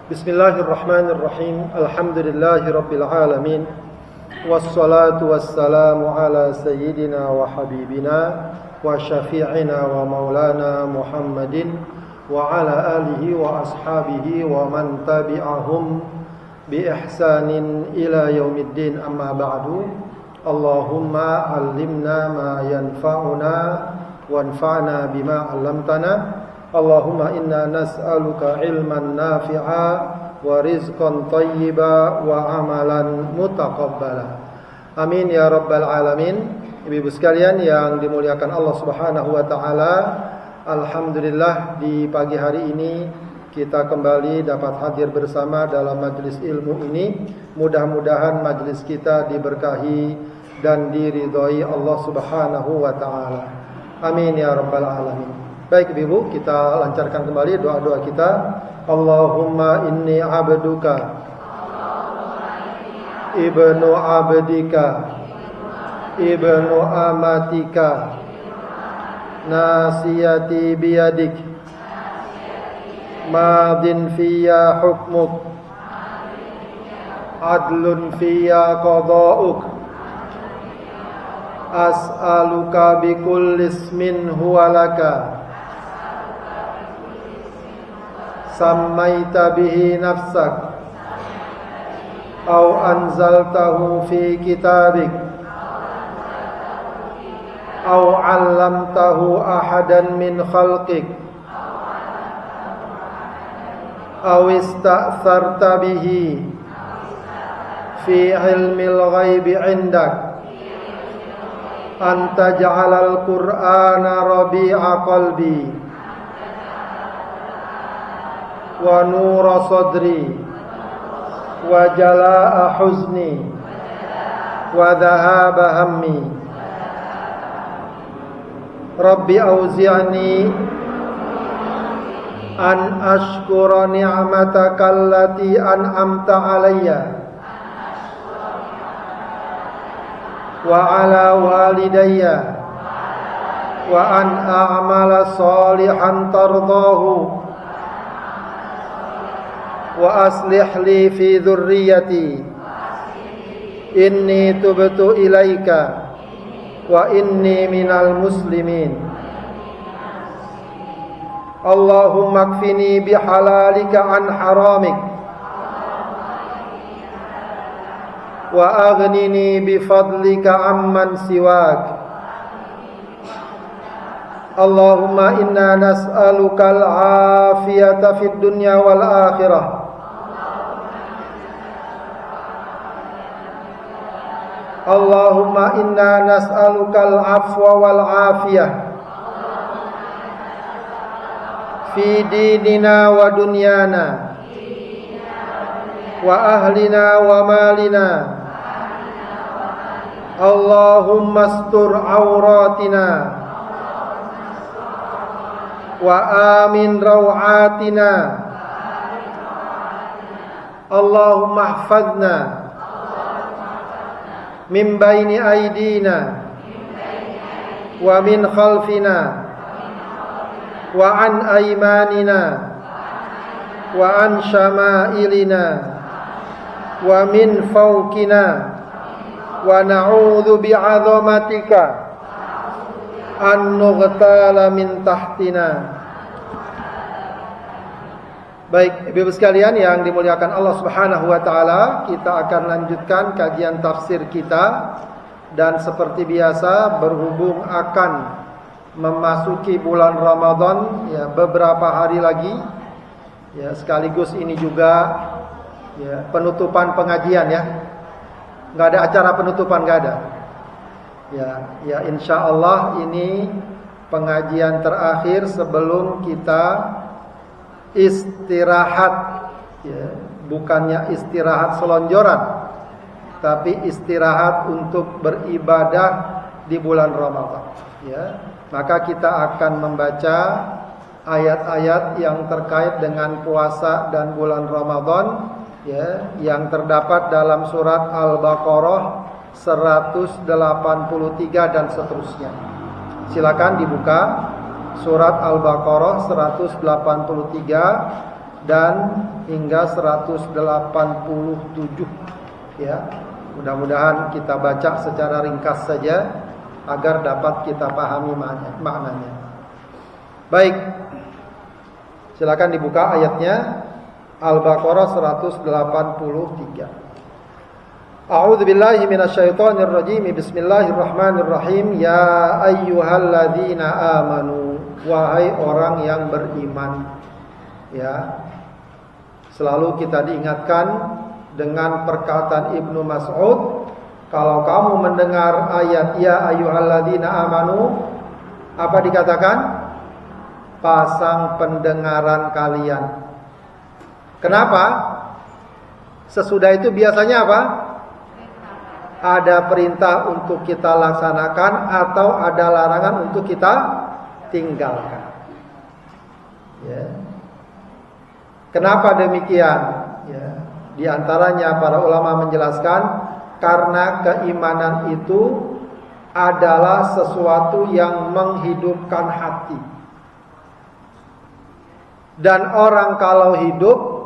Bismillahirrahmanirrahim. Alhamdulillahirabbil alamin. Wassalatu wassalamu ala sayyidina wa habibina wa syafi'ina wa maulana Muhammadin wa ala alihi wa ashabihi wa man tabi'ahum bi ihsanin ila yaumiddin. Amma ba'du. Allahumma 'allimna ma yanfa'una wanfa'na bima 'allamtana. Allahumma inna nas'aluka ilman nafi'a wa rizqan thayyiba wa amalan mutaqabbala. Amin ya rabbal alamin. Ibu-ibu sekalian yang dimuliakan Allah Subhanahu wa taala, alhamdulillah di pagi hari ini kita kembali dapat hadir bersama dalam majelis ilmu ini. Mudah-mudahan majelis kita diberkahi dan diridhai Allah Subhanahu wa taala. Amin ya rabbal alamin. Baik ibu, kita lancarkan kembali doa-doa kita. Allahumma inni abduka ibnu abdika ibnu amatika nasiyati biyadik madin fiyya hukmuk adlun fiyya qada'uk as'aluka bikulli ismin huwa laka sammaita bihi nafsak aw anzaltahu fi kitabik aw 'allamtahu ahadan min khalqik aw ista'tharta bihi fi 'ilmil ghaibi 'indak an taj'alal qur'ana rabi'a qalbi wa nura sadri wa jalaa huzni wa dhahaba hammi. Rabbi auzi'ni an ashkura ni'mataka allati an'amta alayya wa ala walidayya wa an a'mala salihan tardahu wa aslih li fi dhurriyyati inni tubtu ilaika wa inni minal muslimin. Allahumma kfini bihalalika an haramik wa aghnini bifadlika amman siwak. Allahumma inna nas'aluka al-afiyata fid dunya wal akhirah. Allahumma inna nas'aluka al-afwa wal afiyah fi dinina wa dunyana wa ahlina wa malina. Allahumma astur auratina wa amin rawatina. Allahumma ihfazna min baini aydina wa min khalfina wa an aymanina wa an syama'ilina wa min fawqina wa na'udzu bi'azamatika an nughtala min tahtina. Baik, ibu-ibu sekalian yang dimuliakan Allah Subhanahu wa taala, kita akan lanjutkan kajian tafsir kita dan seperti biasa berhubung akan memasuki bulan Ramadan ya beberapa hari lagi ya, sekaligus ini juga ya penutupan pengajian ya. Enggak ada acara penutupan, enggak ada. Ya insyaallah ini pengajian terakhir sebelum kita istirahat ya, bukannya istirahat selonjoran tapi istirahat untuk beribadah di bulan Ramadan ya. Maka kita akan membaca ayat-ayat yang terkait dengan puasa dan bulan Ramadan ya, yang terdapat dalam surat Al-Baqarah 183 dan seterusnya. Silakan dibuka surat Al-Baqarah 183 dan hingga 187 ya. Mudah-mudahan kita baca secara ringkas saja agar dapat kita pahami maknanya. Baik. Silakan dibuka ayatnya, Al-Baqarah 183. A'udzu billahi minasyaitonir rajim. Bismillahirrahmanirrahim. Ya ayyuhalladzina amanu, wahai orang yang beriman. Ya. Selalu kita diingatkan dengan perkataan Ibnu Mas'ud, kalau kamu mendengar ayat ya ayyuhalladzina amanu, apa dikatakan? Pasang pendengaran kalian. Kenapa? Sesudah itu biasanya apa? Ada perintah untuk kita laksanakan atau ada larangan untuk kita tinggalkan. Ya. Kenapa demikian? Ya. Di antaranya para ulama menjelaskan karena keimanan itu adalah sesuatu yang menghidupkan hati. Dan orang kalau hidup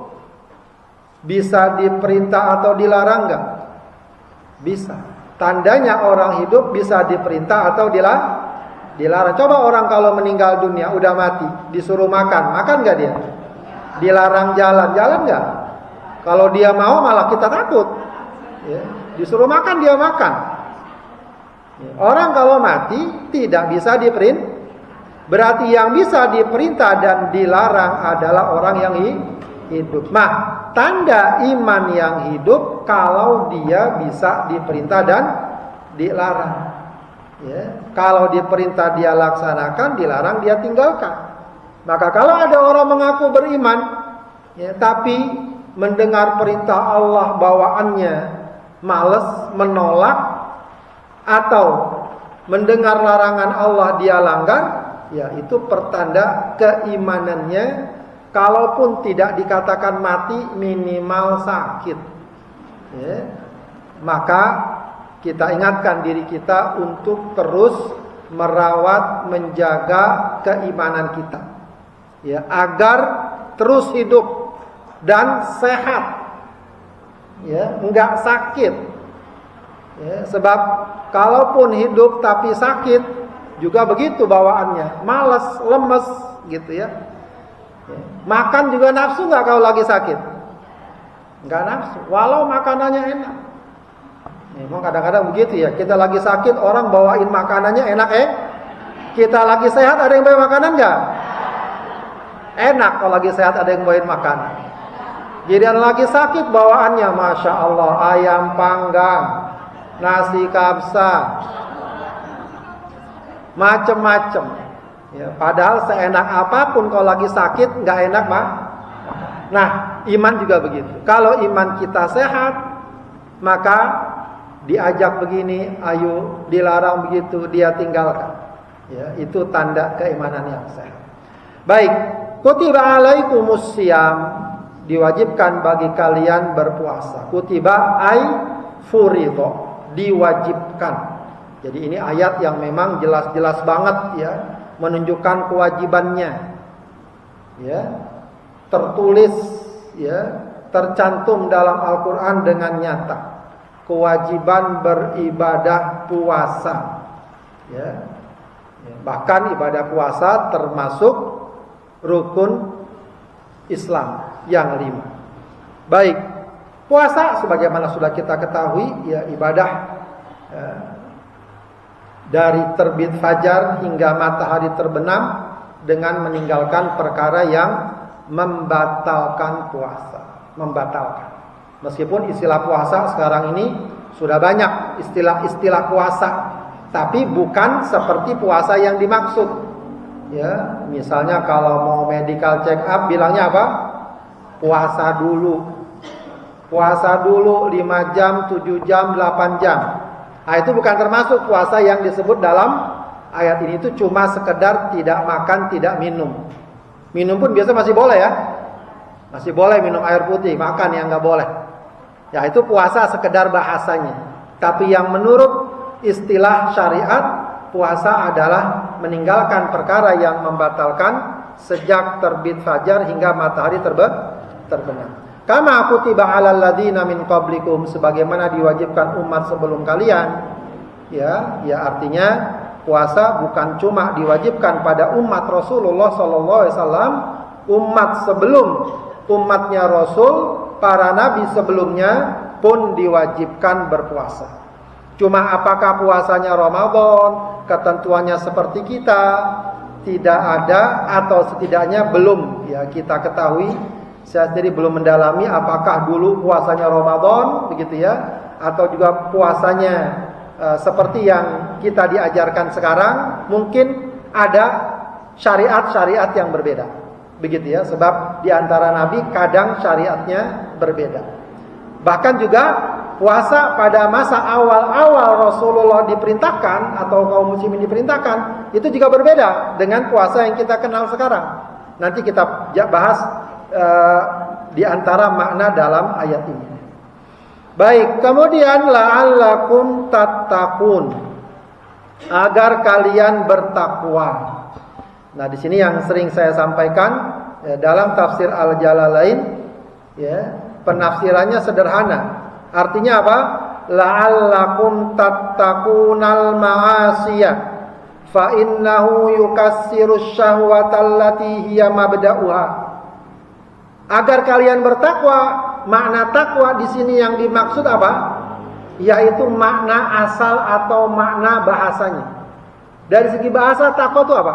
bisa diperintah atau dilarang enggak? Bisa. Tandanya orang hidup bisa diperintah atau dilarang. Coba orang kalau meninggal dunia udah mati, disuruh makan enggak dia? Dilarang jalan enggak? Kalau dia mau malah kita takut. Ya. Disuruh makan dia makan. Ya. Orang kalau mati tidak bisa diperintah. Berarti yang bisa diperintah dan dilarang adalah orang yang hidup. Nah, tanda iman yang hidup kalau dia bisa diperintah dan dilarang. Ya. Kalau diperintah dia laksanakan, dilarang dia tinggalkan. Maka kalau ada orang mengaku beriman, ya, tapi mendengar perintah Allah bawaannya malas, menolak, atau mendengar larangan Allah dia langgar, ya itu pertanda keimanannya. Kalaupun tidak dikatakan mati, minimal sakit. Ya. Maka kita ingatkan diri kita untuk terus merawat, menjaga keimanan kita, ya, agar terus hidup dan sehat, ya, enggak sakit. Ya, sebab kalaupun hidup tapi sakit juga begitu bawaannya, malas, lemes, gitu ya. Makan juga nafsu nggak kalau lagi sakit? Nggak nafsu, walau makanannya enak. Memang kadang-kadang begitu ya. Kita lagi sakit, orang bawain makanannya enak, Kita lagi sehat, ada yang bawa makanan nggak? Enak kalau lagi sehat ada yang bawain makanan. Jadi lagi sakit bawaannya, masya Allah, ayam panggang, nasi kabsa, macem-macem. Ya, padahal seenak apapun kalau lagi sakit nggak enak, Pak. Nah, iman juga begitu. Kalau iman kita sehat, maka diajak begini, ayo, dilarang begitu, dia tinggalkan. Ya, itu tanda keimanan yang sehat. Baik, kutiba alaikumus syiyam, diwajibkan bagi kalian berpuasa. Kutiba ay furidho, diwajibkan. Jadi ini ayat yang memang jelas-jelas banget ya, menunjukkan kewajibannya, ya, tertulis, ya, tercantum dalam Al-Quran dengan nyata, kewajiban beribadah puasa, ya. Bahkan ibadah puasa termasuk rukun Islam yang 5. Baik, puasa sebagaimana sudah kita ketahui, ya, ibadah dari terbit fajar hingga matahari terbenam dengan meninggalkan perkara yang membatalkan puasa. Membatalkan. Meskipun istilah puasa sekarang ini sudah banyak istilah-istilah puasa, tapi bukan seperti puasa yang dimaksud. Ya, misalnya kalau mau medical check up bilangnya apa? Puasa dulu. Puasa dulu 5 jam, 7 jam, 8 jam. Nah, itu bukan termasuk puasa yang disebut dalam ayat ini. Itu cuma sekedar tidak makan, tidak minum. Minum pun biasa masih boleh ya. Masih boleh minum air putih, makan yang nggak boleh. Ya, itu puasa sekedar bahasanya. Tapi yang menurut istilah syariat, puasa adalah meninggalkan perkara yang membatalkan sejak terbit fajar hingga matahari terbenam. Kama kutiba 'alal ladzina min qablikum, sebagaimana diwajibkan umat sebelum kalian. Ya artinya puasa bukan cuma diwajibkan pada umat Rasulullah sallallahu alaihi wasallam, umat sebelum umatnya Rasul, para nabi sebelumnya pun diwajibkan berpuasa. Cuma apakah puasanya Ramadan, ketentuannya seperti kita, tidak ada, atau setidaknya belum ya kita ketahui. Saya sendiri belum mendalami apakah dulu puasanya Ramadan begitu ya, atau juga puasanya seperti yang kita diajarkan sekarang. Mungkin ada syariat-syariat yang berbeda begitu ya, sebab di antara nabi kadang syariatnya berbeda. Bahkan juga puasa pada masa awal-awal Rasulullah diperintahkan atau kaum muslimin diperintahkan itu juga berbeda dengan puasa yang kita kenal sekarang. Nanti kita bahas di antara makna dalam ayat ini. Baik, kemudian la'allakum tattaqun, agar kalian bertakwa. Nah, di sini yang sering saya sampaikan dalam tafsir Al-Jalalain ya, penafsirannya sederhana. Artinya apa? La'allakum tattaqunal ma'asiyah fa innahu yukassirus syahwata allati hiya mabda'uha. Agar kalian bertakwa, makna takwa di sini yang dimaksud apa? Yaitu makna asal atau makna bahasanya. Dari segi bahasa takwa itu apa?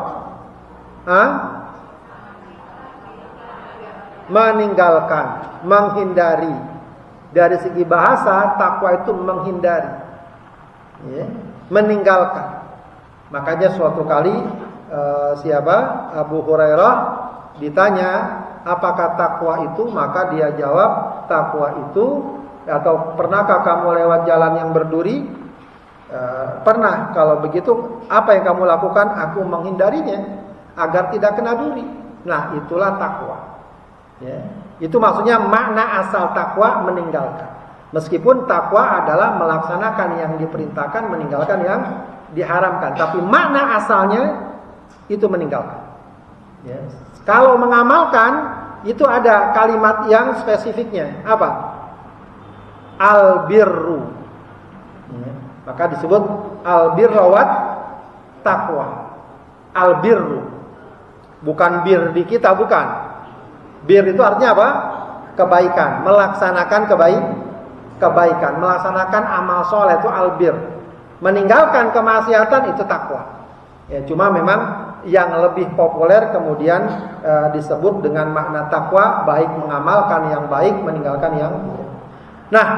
Meninggalkan, menghindari. Dari segi bahasa takwa itu menghindari, ya, meninggalkan. Makanya suatu kali Abu Hurairah ditanya, apakah takwa itu? Maka dia jawab, takwa itu, atau pernahkah kamu lewat jalan yang berduri? Pernah. Kalau begitu apa yang kamu lakukan? Aku menghindarinya agar tidak kena duri. Nah, itulah takwa ya. Itu maksudnya makna asal takwa, meninggalkan. Meskipun takwa adalah melaksanakan yang diperintahkan, meninggalkan yang diharamkan, tapi makna asalnya itu meninggalkan ya. Kalau mengamalkan itu ada kalimat yang spesifiknya. Apa? Albirru. Ya. Maka disebut albirru wat taqwa. Albirru. Bukan bir di kita, bukan. Bir itu artinya apa? Kebaikan. Melaksanakan kebaikan. Melaksanakan amal soleh itu albir. Meninggalkan kemaksiatan itu takwa. Ya, cuma memang yang lebih populer kemudian disebut dengan makna takwa, baik mengamalkan yang baik, meninggalkan yang buruk. Nah,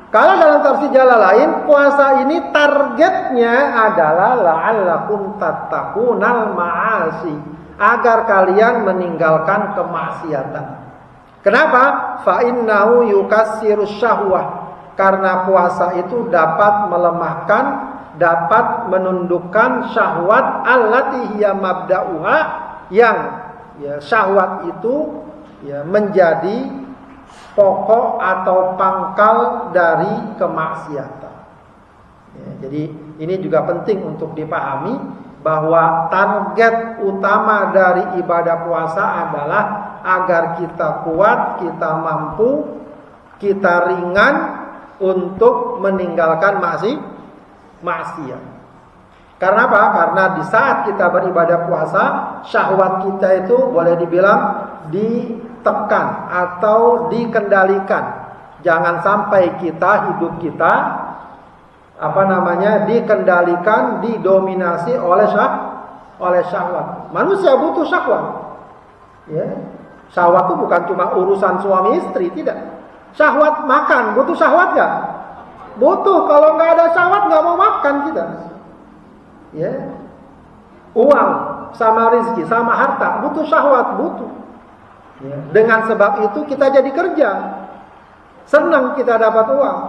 kalau dalam tafsir Jalalain, puasa ini targetnya adalah la'allakum tattaqunal ma'asi, agar kalian meninggalkan kemaksiatan. Kenapa? Fa innahu yukassirus syahwah, karena puasa itu dapat melemahkan, dapat menundukkan syahwat allati hiya mabda'uha, yang ya, syahwat itu ya, menjadi pokok atau pangkal dari kemaksiatan ya. Jadi ini juga penting untuk dipahami bahwa target utama dari ibadah puasa adalah agar kita kuat, kita mampu, kita ringan untuk meninggalkan maksiat. Karena apa? Karena di saat kita beribadah puasa, syahwat kita itu boleh dibilang ditekan atau dikendalikan. Jangan sampai hidup kita dikendalikan, didominasi oleh syahwat. Manusia butuh syahwat. Ya. Syahwat itu bukan cuma urusan suami istri, tidak. Syahwat makan, butuh syahwat enggak? Butuh. Kalau nggak ada syahwat nggak mau makan kita. Ya, uang sama rezeki sama harta butuh syahwat, butuh. Ya. Dengan sebab itu kita jadi kerja, senang kita dapat uang,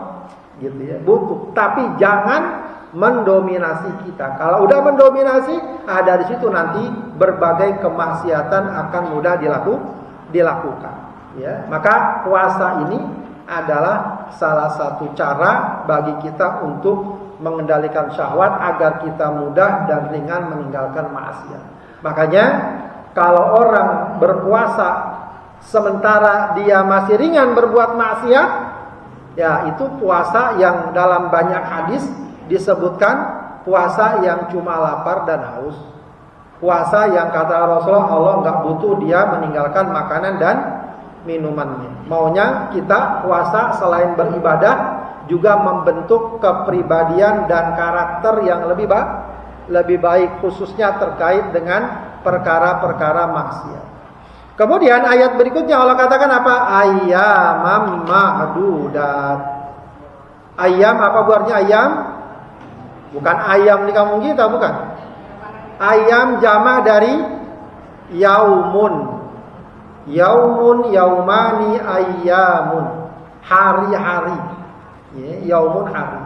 gitu ya, butuh. Tapi jangan mendominasi kita. Kalau udah mendominasi, dari situ nanti berbagai kemaksiatan akan mudah dilakukan. Ya, maka puasa ini adalah salah satu cara bagi kita untuk mengendalikan syahwat agar kita mudah dan ringan meninggalkan maksiat. Makanya kalau orang berpuasa sementara dia masih ringan berbuat maksiat, ya itu puasa yang dalam banyak hadis disebutkan puasa yang cuma lapar dan haus. Puasa yang kata Rasulullah, Allah nggak butuh dia meninggalkan makanan dan minumannya. Maunya kita puasa selain beribadah juga membentuk kepribadian dan karakter yang lebih baik, khususnya terkait dengan perkara-perkara maksiat. Kemudian ayat berikutnya Allah katakan apa? Ayyamam ma'dudat. Ayam apa buarnya ayam? Bukan ayam di kampung kita, bukan. Ayam jamak dari yaumun. Yaumun, yaumani, ayyamun. Hari-hari. Ya, yaumun hari.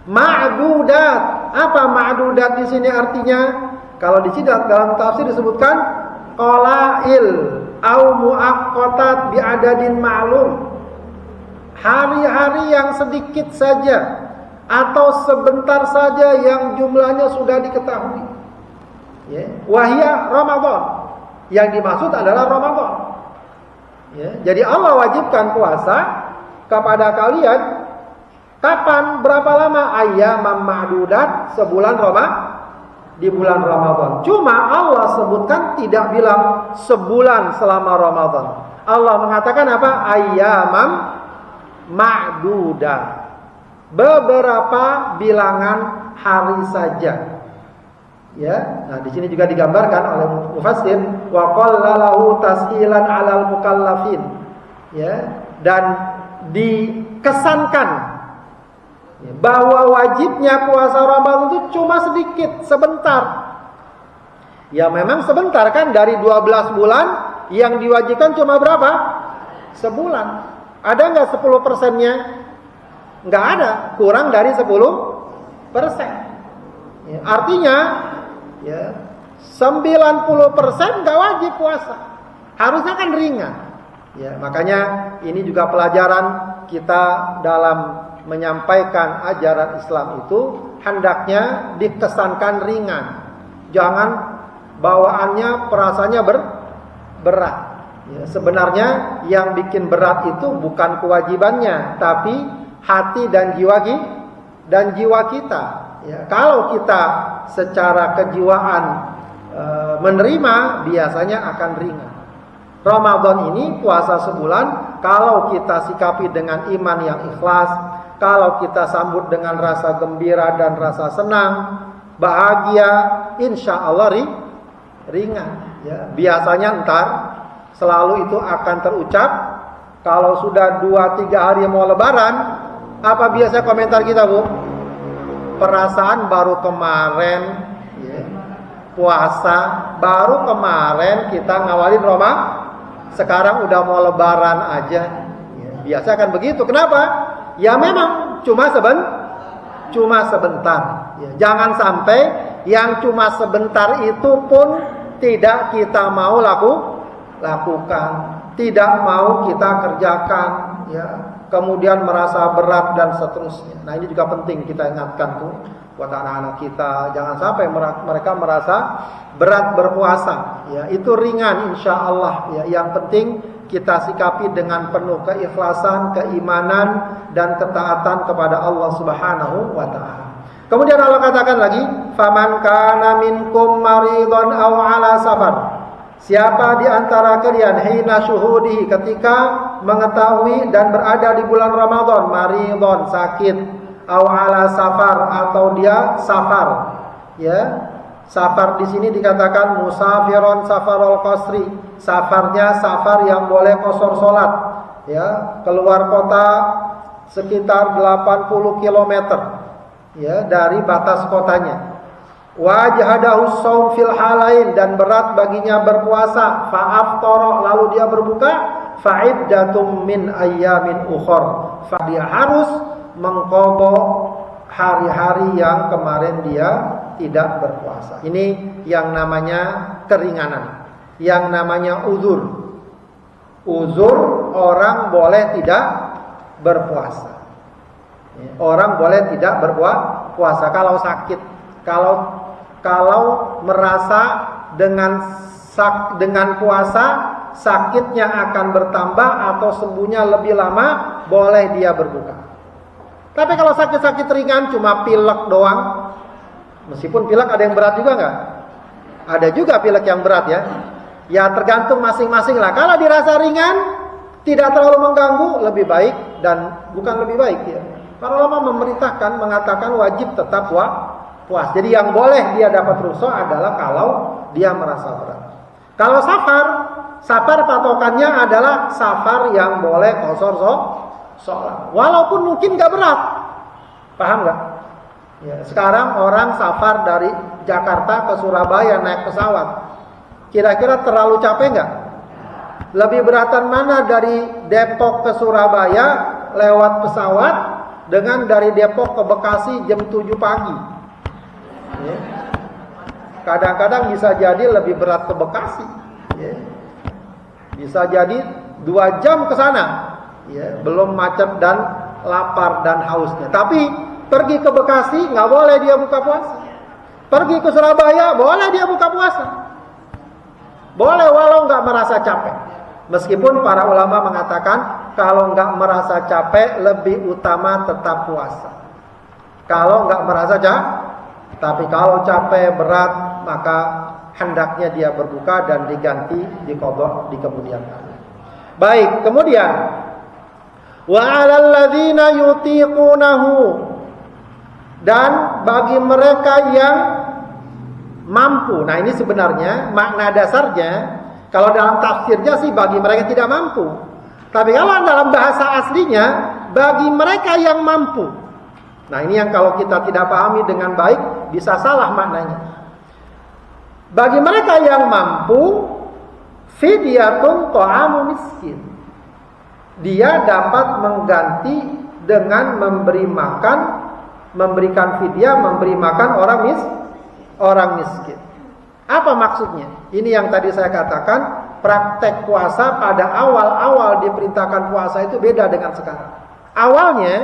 Ma'dudat. Apa ma'dudat di sini artinya? Kalau di sini dalam tafsir disebutkan qalail au muaqqatat bi adadin ma'lum. Hari-hari yang sedikit saja atau sebentar saja yang jumlahnya sudah diketahui. Ya, wahia Ramadan. Yang dimaksud adalah Ramadan. Ya, jadi Allah wajibkan puasa kepada kalian kapan, berapa lama? Ayyamam ma'dudat, sebulan di bulan Ramadan. Cuma Allah sebutkan tidak bilang sebulan selama Ramadan. Allah mengatakan apa? Ayyamam ma'dudat. Beberapa bilangan hari saja. Ya, nah di sini juga digambarkan oleh mufassir wa qallalahu tashilan 'alal mukallafin. Ya, dan dikesankan bahwa wajibnya puasa Ramadan itu cuma sedikit, sebentar. Ya memang sebentar kan, dari 12 bulan yang diwajibkan cuma berapa? Sebulan. Ada nggak 10%-nya? Nggak ada, kurang dari 10%. Ya, artinya ya 90% nggak wajib puasa. Harusnya kan ringan. Ya, makanya ini juga pelajaran kita dalam menyampaikan ajaran Islam itu hendaknya dikesankan ringan. Jangan bawaannya perasaannya berat. Ya, sebenarnya yang bikin berat itu bukan kewajibannya, tapi hati dan jiwa kita. Ya, kalau kita secara kejiwaan menerima, biasanya akan ringan. Ramadan ini puasa sebulan, kalau kita sikapi dengan iman yang ikhlas, kalau kita sambut dengan rasa gembira dan rasa senang, bahagia, insya Allah ringan. Ya, biasanya ntar selalu itu akan terucap. Kalau sudah 2-3 hari mau lebaran, apa biasa komentar kita, Bu? Perasaan baru kemarin ya, puasa, baru kemarin kita ngawalin Roma, sekarang udah mau lebaran aja. Ya, biasa kan begitu. Kenapa? Ya memang cuma sebentar. Ya, jangan sampai yang cuma sebentar itu pun tidak kita mau lakukan, tidak mau kita kerjakan. Ya, kemudian merasa berat dan seterusnya. Nah ini juga penting kita ingatkan tuh buat anak-anak kita, jangan sampai mereka merasa berat berpuasa. Ya, itu ringan insya Allah. Ya, yang penting kita sikapi dengan penuh keikhlasan, keimanan dan ketaatan kepada Allah Subhanahu wa taala. Kemudian Allah katakan lagi, "Faman kana minkum maridhan aw 'ala safar." Siapa di antara kalian hina syuhudihi, ketika mengetahui dan berada di bulan Ramadan, maridhon sakit, aw 'ala safar atau dia safar. Ya. Safar di sini dikatakan musafiron safarul qasri. Safarnya safar yang boleh qasar salat. Ya, keluar kota sekitar 80 km. Ya, dari batas kotanya. Wajhadahu shaum fil halain, dan berat baginya berpuasa, fa'aftara, lalu dia berbuka, fa'iddatum min ayyamin ukhor. Dia harus mengqadha hari-hari yang kemarin dia tidak berpuasa. Ini yang namanya keringanan, yang namanya uzur. Uzur orang boleh tidak berpuasa. Orang boleh tidak berpuasa kalau sakit, kalau merasa dengan dengan puasa sakitnya akan bertambah atau sembuhnya lebih lama, boleh dia berbuka. Tapi kalau sakit-sakit ringan cuma pilek doang, meskipun pilek ada yang berat juga nggak? Ada juga pilek yang berat ya. Ya tergantung masing-masing lah. Kalau dirasa ringan, tidak terlalu mengganggu, lebih baik, dan bukan lebih baik ya. Para ulama memerintahkan, mengatakan wajib tetap puas. Jadi yang boleh dia dapat rukhsah adalah kalau dia merasa berat. Kalau safar patokannya adalah safar yang boleh qasar sholat. Walaupun mungkin nggak berat, paham nggak? Ya, sekarang orang safar dari Jakarta ke Surabaya naik pesawat, kira-kira terlalu capek nggak? Lebih beratan mana dari Depok ke Surabaya lewat pesawat dengan dari Depok ke Bekasi jam 7 pagi? Ya. Kadang-kadang bisa jadi lebih berat ke Bekasi. Ya. Bisa jadi 2 jam ke sana. Ya, belum macet dan lapar dan hausnya. Tapi pergi ke Bekasi nggak boleh dia buka puasa. Pergi ke Surabaya boleh dia buka puasa. Boleh walau nggak merasa capek. Meskipun para ulama mengatakan kalau nggak merasa capek lebih utama tetap puasa. Kalau nggak merasa capek, tapi kalau capek berat maka hendaknya dia berbuka dan diganti diqadha di kemudian hari. Baik, kemudian wa 'alal ladzina yutiqunahu, dan bagi mereka yang mampu. Nah, ini sebenarnya makna dasarnya kalau dalam tafsirnya sih bagi mereka tidak mampu. Tapi kalau dalam bahasa aslinya bagi mereka yang mampu. Nah, ini yang kalau kita tidak pahami dengan baik bisa salah maknanya. Bagi mereka yang mampu, fidyatun ta'amu miskin. Dia dapat mengganti dengan memberi makan, memberikan fidyah, memberi makan orang miskin. Apa maksudnya? Ini yang tadi saya katakan, praktek puasa pada awal-awal diperintahkan puasa itu beda dengan sekarang. Awalnya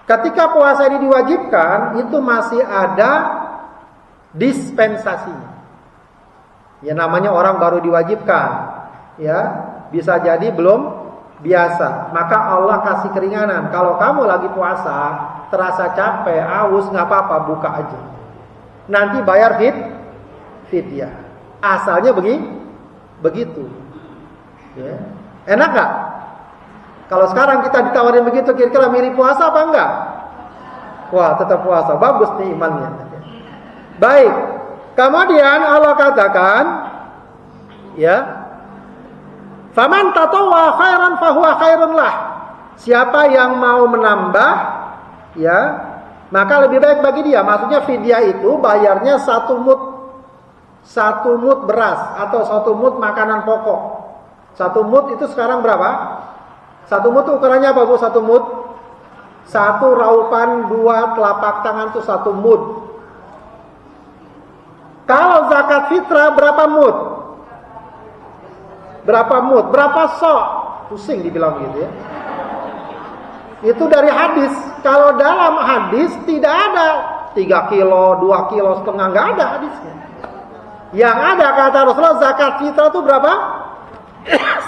ketika puasa ini diwajibkan, itu masih ada dispensasinya. Ya namanya orang baru diwajibkan. Ya, bisa jadi belum biasa. Maka Allah kasih keringanan. Kalau kamu lagi puasa, terasa capek, haus, nggak apa-apa, buka aja. Nanti bayar fidyah. Asalnya begitu. Ya. Enak nggak? Kalau sekarang kita ditawarin begitu, kira-kira mirip puasa apa enggak? Wah, tetap puasa. Bagus nih imannya. Baik. Kemudian Allah katakan, ya, faman tatawwa khairan fahuwa khairun lah. Siapa yang mau menambah, ya, maka lebih baik bagi dia. Maksudnya fidyah itu bayarnya 1 mud beras atau 1 mud makanan pokok. 1 mud itu sekarang berapa? 1 mud itu ukurannya apa Bu? 1 mud? 1 raupan 2 telapak tangan itu 1 mud. Kalau zakat fitrah berapa mud? Berapa mud? Berapa sok? Pusing dibilang gitu ya. Itu dari hadis. Kalau dalam hadis tidak ada 3 kilo, 2 kilo setengah, nggak ada hadisnya. Yang ada kata Rasulullah zakat fitrah itu berapa?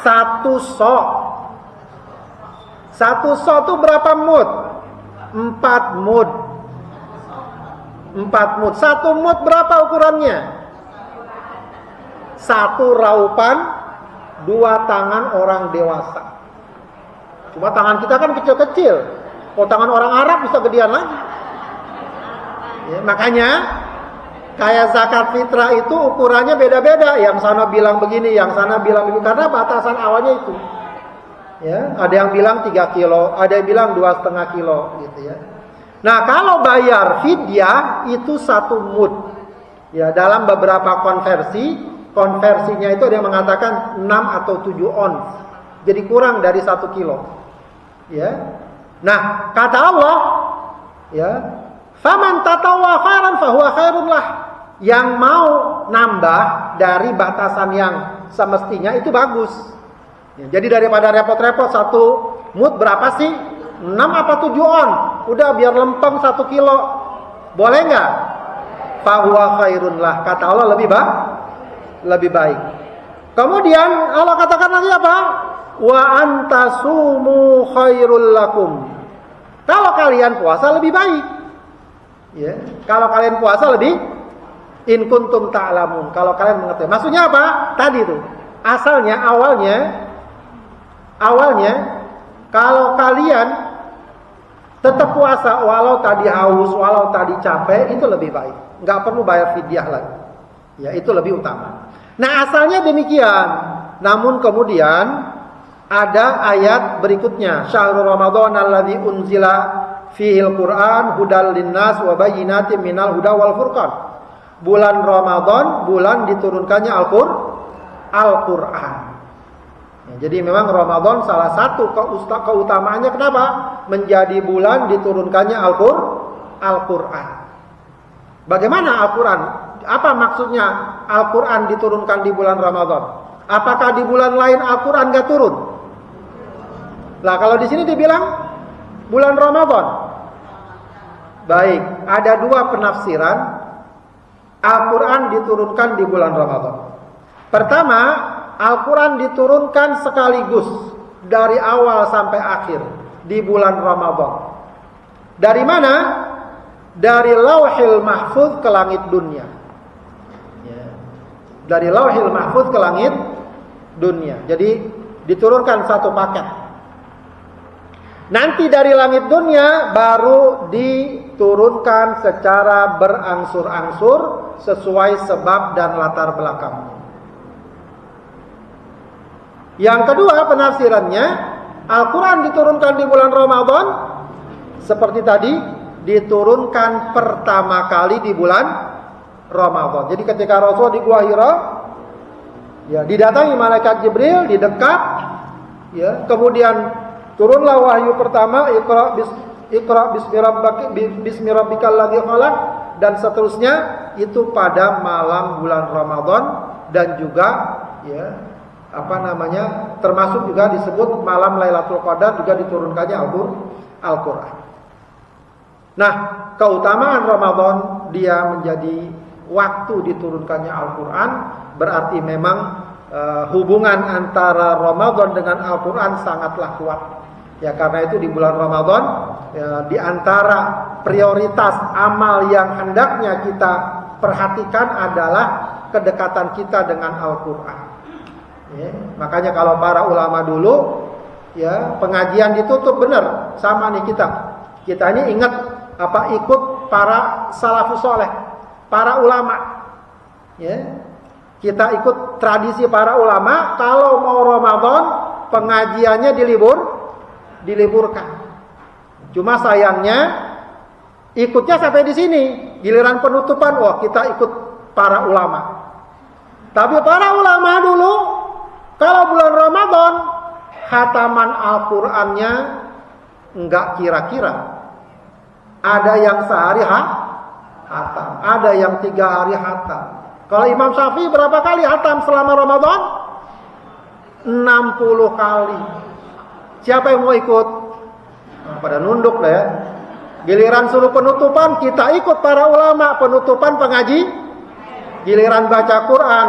1 sok. 1 sok itu berapa mud? 4 mud. 4 mud. 1 mud berapa ukurannya? 1 raupan 2 tangan orang dewasa. Cuma tangan kita kan kecil-kecil. Kalau tangan orang Arab bisa gedean lagi. Ya, makanya kayak zakat fitrah itu ukurannya beda-beda. Yang sana bilang begini, yang sana bilang begini. Karena batasan awalnya itu. Ya, ada yang bilang 3 kilo, ada yang bilang 2,5 kilo gitu ya. Nah, kalau bayar fidyah itu 1 mud. Ya, dalam beberapa konversinya itu ada yang mengatakan 6 atau 7 ons. Jadi kurang dari 1 kilo. Ya. Nah, kata Allah, ya, faman tatawwa khairan fahuwa khairun lah. Yang mau nambah dari batasan yang semestinya itu bagus. Ya, jadi daripada repot-repot 1 mud berapa sih? 6 apa 7 on? Udah biar lempeng 1 kilo. Boleh nggak? Fahuwa khairun lah. Kata Allah lebih baik. Kemudian Allah katakan lagi apa? Wa antasumu khairul lakum. Kalau kalian puasa lebih baik. Ya, kalau kalian puasa lebih in kuntum ta'lamun. Kalau kalian mengetahui. Maksudnya apa? Tadi itu. Asalnya awalnya kalau kalian tetap puasa walau tadi haus, walau tadi capek, itu lebih baik. Enggak perlu bayar fidyah lagi. Ya, itu lebih utama. Nah, asalnya demikian. Namun kemudian ada ayat berikutnya, syahrul ramadan alladzi unzila fihil Qur'an hudal linnas wa bayyinatin minal huda wal furqan. Bulan Ramadan, bulan diturunkannya Al-Qur'an. Ya, jadi memang Ramadan salah satu keutamaannya kenapa? Menjadi bulan diturunkannya Al-Qur'an. Bagaimana Al-Qur'an? Apa maksudnya Al-Qur'an diturunkan di bulan Ramadan? Apakah di bulan lain Al-Qur'an enggak turun? Lah kalau di sini dibilang bulan Ramadan. Baik, ada dua penafsiran Al-Qur'an diturunkan di bulan Ramadan. Pertama, Al-Qur'an diturunkan sekaligus dari awal sampai akhir di bulan Ramadan. Dari mana? Dari Lauhil Mahfuz ke langit dunia. Ya. Dari Lauhil Mahfuz ke langit dunia. Jadi diturunkan satu paket. Nanti dari langit dunia baru diturunkan secara berangsur-angsur sesuai sebab dan latar belakang. Yang kedua penafsirannya, Al-Quran diturunkan di bulan Ramadan seperti tadi, diturunkan pertama kali di bulan Ramadan. Jadi ketika Rasul di Gua Hira, ya, didatangi malaikat Jibril, didekat, ya, kemudian turunlah wahyu pertama, Iqra bismi rabbikal ladzi khalaq, dan seterusnya itu pada malam bulan Ramadan, dan juga ya termasuk juga disebut malam Lailatul Qadar, juga diturunkannya Al-Qur'an. Nah, keutamaan Ramadan dia menjadi waktu diturunkannya Al-Qur'an, berarti memang hubungan antara Ramadan dengan Al-Qur'an sangatlah kuat. Ya, karena itu di bulan Ramadan ya, di antara prioritas amal yang hendaknya kita perhatikan adalah kedekatan kita dengan Al-Qur'an. Ya, makanya kalau para ulama dulu ya pengajian ditutup benar sama nih kita. Kita ini ingat ikut para salafus saleh, para ulama. Ya. Kita ikut tradisi para ulama, kalau mau Ramadan pengajiannya diliburkan. Cuma sayangnya ikutnya sampai di sini. Giliran penutupan, wah kita ikut para ulama. Tapi para ulama dulu kalau bulan Ramadan khataman Al-Qur'annya enggak kira-kira. Ada yang sehari hatam, ada yang 3 hari hatam. Kalau Imam Syafi'i berapa kali hatam selama Ramadan? 60 kali. Siapa yang mau ikut? Nah, pada nunduk lah ya. Giliran suruh penutupan, kita ikut para ulama. Penutupan pengaji. Giliran baca Quran,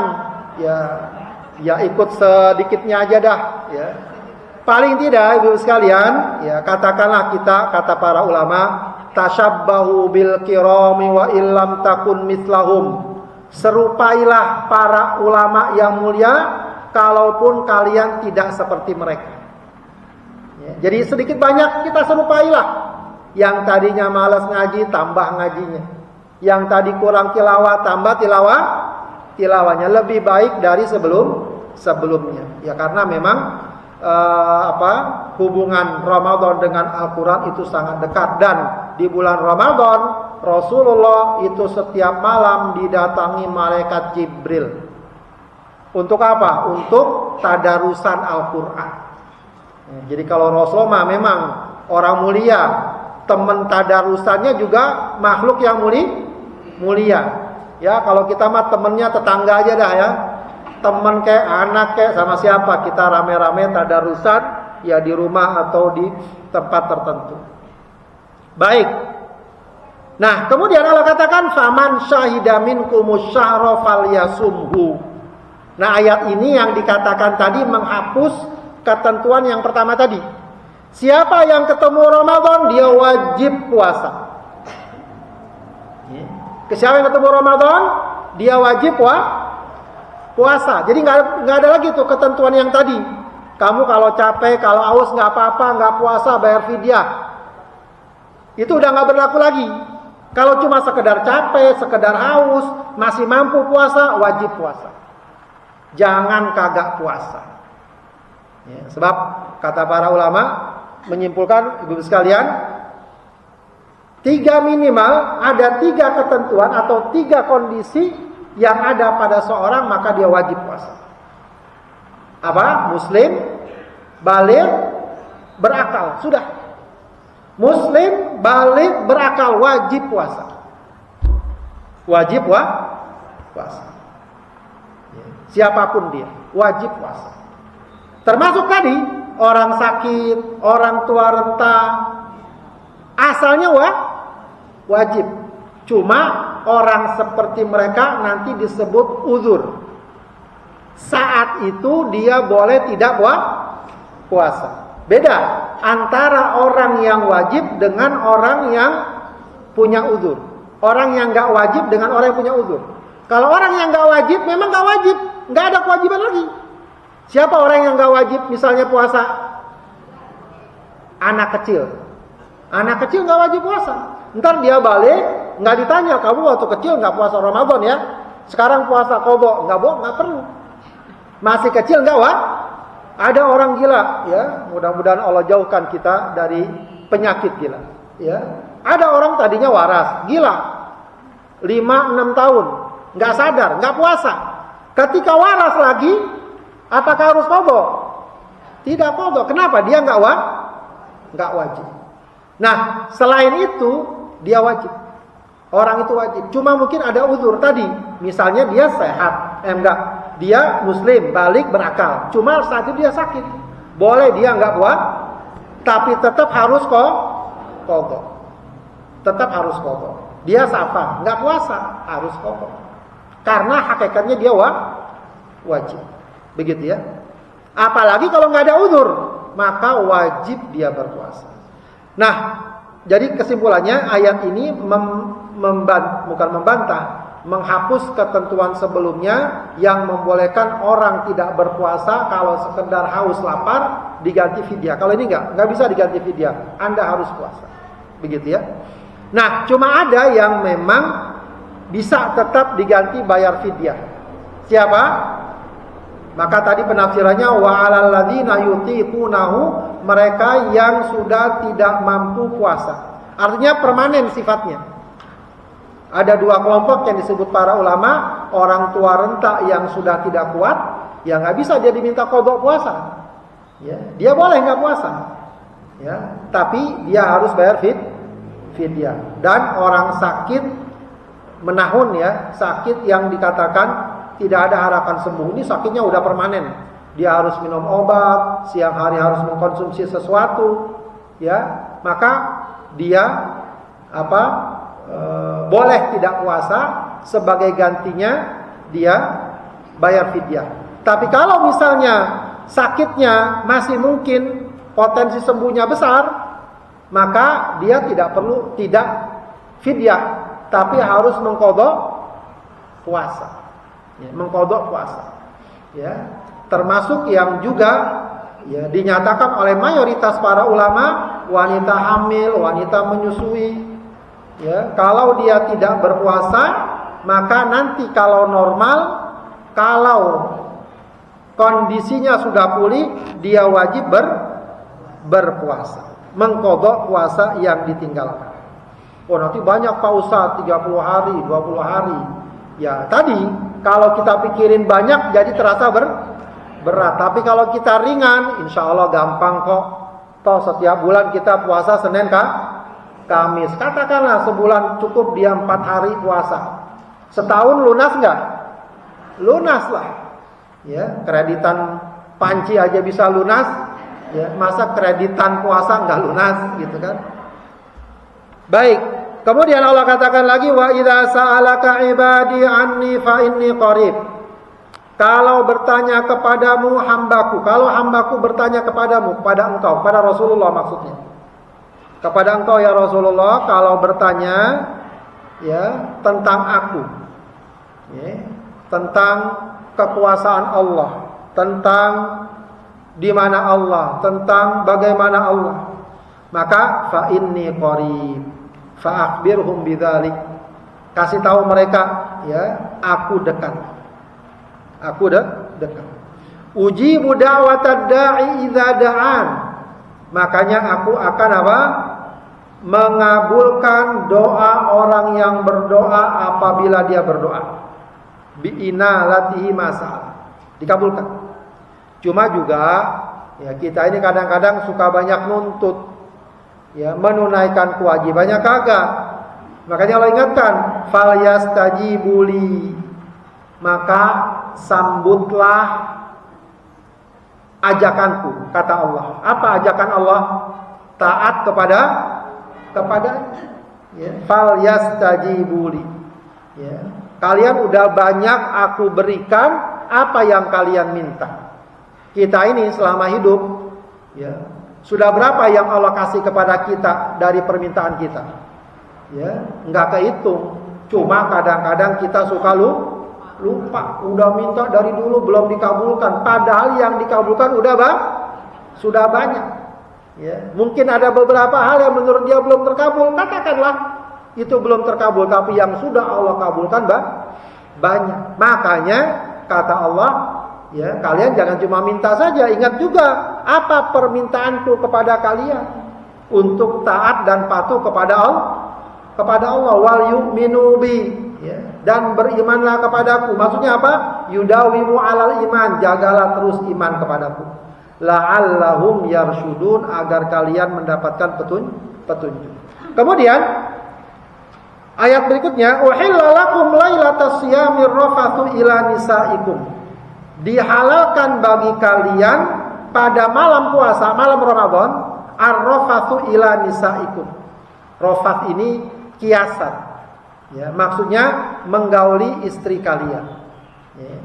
ya ikut sedikitnya aja dah. Ya. Paling tidak, ibu sekalian, ya katakanlah kita, kata para ulama, tasyabbahu bil kirami wa illam takun mislahum. Serupailah para ulama yang mulia, kalaupun kalian tidak seperti mereka. Ya, jadi sedikit banyak kita serupailah. Yang tadinya malas ngaji, tambah ngajinya. Yang tadi kurang tilawah, tambah tilawahnya. Lebih baik dari sebelumnya. Ya karena memang hubungan Ramadan dengan Al-Quran itu sangat dekat. Dan di bulan Ramadan Rasulullah itu setiap malam didatangi malaikat Jibril. Untuk apa? Untuk tadarusan Al-Quran. Jadi kalau Rasulullah memang orang mulia, teman tadarusannya juga makhluk yang mulia. Ya kalau kita mah temennya tetangga aja dah ya. Teman kayak anak kayak sama siapa, kita rame-rame tadarusan ya di rumah atau di tempat tertentu. Baik. Nah, kemudian Allah katakan faman syahida minkumus syahra falyasumhu. Nah, ayat ini yang dikatakan tadi menghapus ketentuan yang pertama tadi. Siapa yang ketemu Ramadan, dia wajib puasa. Siapa yang ketemu Ramadan, dia wajib puasa. Jadi nggak ada lagi tuh ketentuan yang tadi. Kamu kalau capek, kalau haus nggak apa-apa, nggak puasa, bayar fidyah. Itu udah nggak berlaku lagi. Kalau cuma sekedar capek, sekedar haus, masih mampu puasa, wajib puasa. Jangan kagak puasa. Ya, sebab kata para ulama menyimpulkan, ibu sekalian, ada tiga ketentuan atau tiga kondisi yang ada pada seorang, maka dia wajib puasa. Apa? Muslim, baligh, berakal. Sudah. Muslim, baligh, berakal, wajib puasa. Wajib puasa. Siapapun dia, wajib puasa. Termasuk tadi, orang sakit, orang tua renta, asalnya wajib. Cuma orang seperti mereka nanti disebut uzur. Saat itu dia boleh tidak puasa. Beda antara orang yang wajib dengan orang yang punya uzur. Orang yang gak wajib dengan orang yang punya uzur. Kalau orang yang gak wajib, memang gak wajib, gak ada kewajiban lagi. Siapa orang yang gak wajib misalnya puasa? Anak kecil. Anak kecil gak wajib puasa. Ntar dia balik, gak ditanya, kamu waktu kecil gak puasa Ramadan ya? Sekarang puasa qadha, gak perlu. Masih kecil enggak ada orang gila ya, mudah-mudahan Allah jauhkan kita dari penyakit gila ya. Ada orang tadinya waras, gila 5-6 tahun, enggak sadar, enggak puasa. Ketika waras lagi, apakah harus qadha? Tidak qadha. Kenapa? Dia enggak wajib. Nah, selain itu dia wajib. Orang itu wajib. Cuma mungkin ada uzur tadi, misalnya dia sehat, dia muslim, balik, berakal. Cuma saat itu dia sakit. Boleh dia enggak puasa, tapi tetap harus qadha. Tetap harus qadha. Dia safar, enggak puasa, harus qadha. Karena hakikatnya dia wajib. Begitu ya. Apalagi kalau enggak ada uzur, maka wajib dia berpuasa. Nah, jadi kesimpulannya ayat ini bukan membantah, menghapus ketentuan sebelumnya yang membolehkan orang tidak berpuasa kalau sekedar haus lapar diganti fidyah. Kalau ini enggak bisa diganti fidyah. Anda harus puasa. Begitu ya. Nah, cuma ada yang memang bisa tetap diganti bayar fidyah. Siapa? Maka tadi penafsirannya wa 'alal ladzina yutiqunahu, mereka yang sudah tidak mampu puasa. Artinya permanen sifatnya. Ada dua kelompok yang disebut para ulama, orang tua renta yang sudah tidak kuat, ya nggak bisa dia diminta qadha puasa. Ya, dia boleh nggak puasa. Ya, tapi dia harus bayar fidyah. Dan orang sakit menahun ya, sakit yang dikatakan tidak ada harapan sembuh, ini sakitnya udah permanen. Dia harus minum obat, siang hari harus mengkonsumsi sesuatu, ya, maka dia boleh tidak puasa, sebagai gantinya dia bayar fidyah. Tapi kalau misalnya sakitnya masih mungkin potensi sembuhnya besar, maka dia tidak fidyah, tapi harus mengqadha puasa. Ya, mengqadha puasa. Ya, termasuk yang juga ya dinyatakan oleh mayoritas para ulama, wanita hamil, wanita menyusui. Ya, kalau dia tidak berpuasa, maka nanti kalau normal, kalau kondisinya sudah pulih, dia wajib berpuasa, mengqadha puasa yang ditinggalkan. Oh, nanti banyak Pak Ustaz, 30 hari, 20 hari. Ya, tadi kalau kita pikirin banyak jadi terasa berat. Tapi kalau kita ringan, insya Allah gampang kok. Toh setiap bulan kita puasa Senin Kamis. Katakanlah sebulan cukup dia 4 hari puasa. Setahun lunas enggak? Lunas lah. Ya, kreditan panci aja bisa lunas. Ya, masa kreditan puasa enggak lunas gitu kan? Baik. Kemudian Allah katakan lagi, wa idza sa'alaka ibadi anni fa inni qarib. kalau bertanya kepadamu hambaku, kalau hambaku bertanya kepadamu, kepada engkau, kepada Rasulullah maksudnya. Kepada engkau ya Rasulullah, kalau bertanya ya tentang aku, ya, tentang kekuasaan Allah, tentang di mana Allah, tentang bagaimana Allah, maka fa inni qarib, fa akhbirhum bidzalik. Kasih tahu mereka, ya, aku dekat. Aku dekat. Ujibu da'watad da'i idza da'an. Makanya aku akan apa? Mengabulkan doa orang yang berdoa apabila dia berdoa. Bi'inalatihi masalah. Dikabulkan. Cuma juga ya kita ini kadang-kadang suka banyak nuntut, ya, menunaikan kewajibannya kagak. Makanya Allah ingatkan, falyastajibuli, maka sambutlah ajakanku, kata Allah. Apa ajakan Allah? Taat kepada ya, falyastajibuli. Ya. Kalian udah banyak aku berikan apa yang kalian minta. Kita ini selama hidup, ya, sudah berapa yang Allah kasih kepada kita dari permintaan kita? Ya, enggak kehitung. Cuma kadang-kadang kita suka lupa. Udah minta dari dulu belum dikabulkan. Padahal yang dikabulkan sudah banyak. Ya, mungkin ada beberapa hal yang menurut dia belum terkabul. Katakanlah itu belum terkabul, tapi yang sudah Allah kabulkan banyak. Makanya kata Allah, ya, kalian jangan cuma minta saja. Ingat juga apa permintaanku kepada kalian, untuk taat dan patuh kepada Allah, wal yu'minu bi, ya, dan berimanlah kepadaku. Maksudnya apa? Yudawimu alal iman, jagalah terus iman kepadaku. La'allahum yarsyudun, agar kalian mendapatkan petunjuk. Kemudian ayat berikutnya, uhilla lakum lailatas siyamir rafathu ila nisaikum. Dihalalkan bagi kalian pada malam puasa, malam Ramadan, ar-rafathu ila nisaikum. Rafat ini kiasan, ya, maksudnya menggauli istri kalian, ya.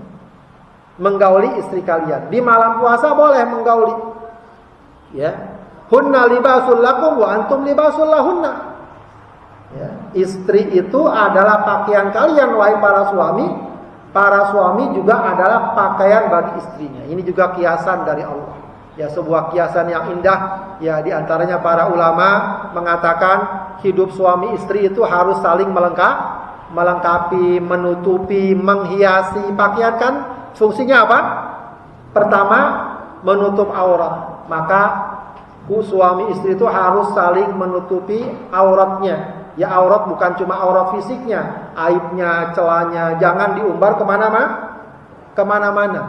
Menggauli istri kalian di malam puasa boleh menggauli, ya. Hunna libasul lakum wa antum libasul lahunna, ya. Istri itu adalah pakaian kalian wahai para suami. Para suami juga adalah pakaian bagi istrinya. Ini juga kiasan dari Allah, ya, sebuah kiasan yang indah, ya. Di antaranya para ulama mengatakan hidup suami istri itu harus saling melengkapi, menutupi, menghiasi. Pakaian kan fungsinya apa? Pertama, menutup aurat. Maka suami istri itu harus saling menutupi auratnya. Ya, aurat bukan cuma aurat fisiknya, aibnya, celanya, jangan diumbar kemana-mana.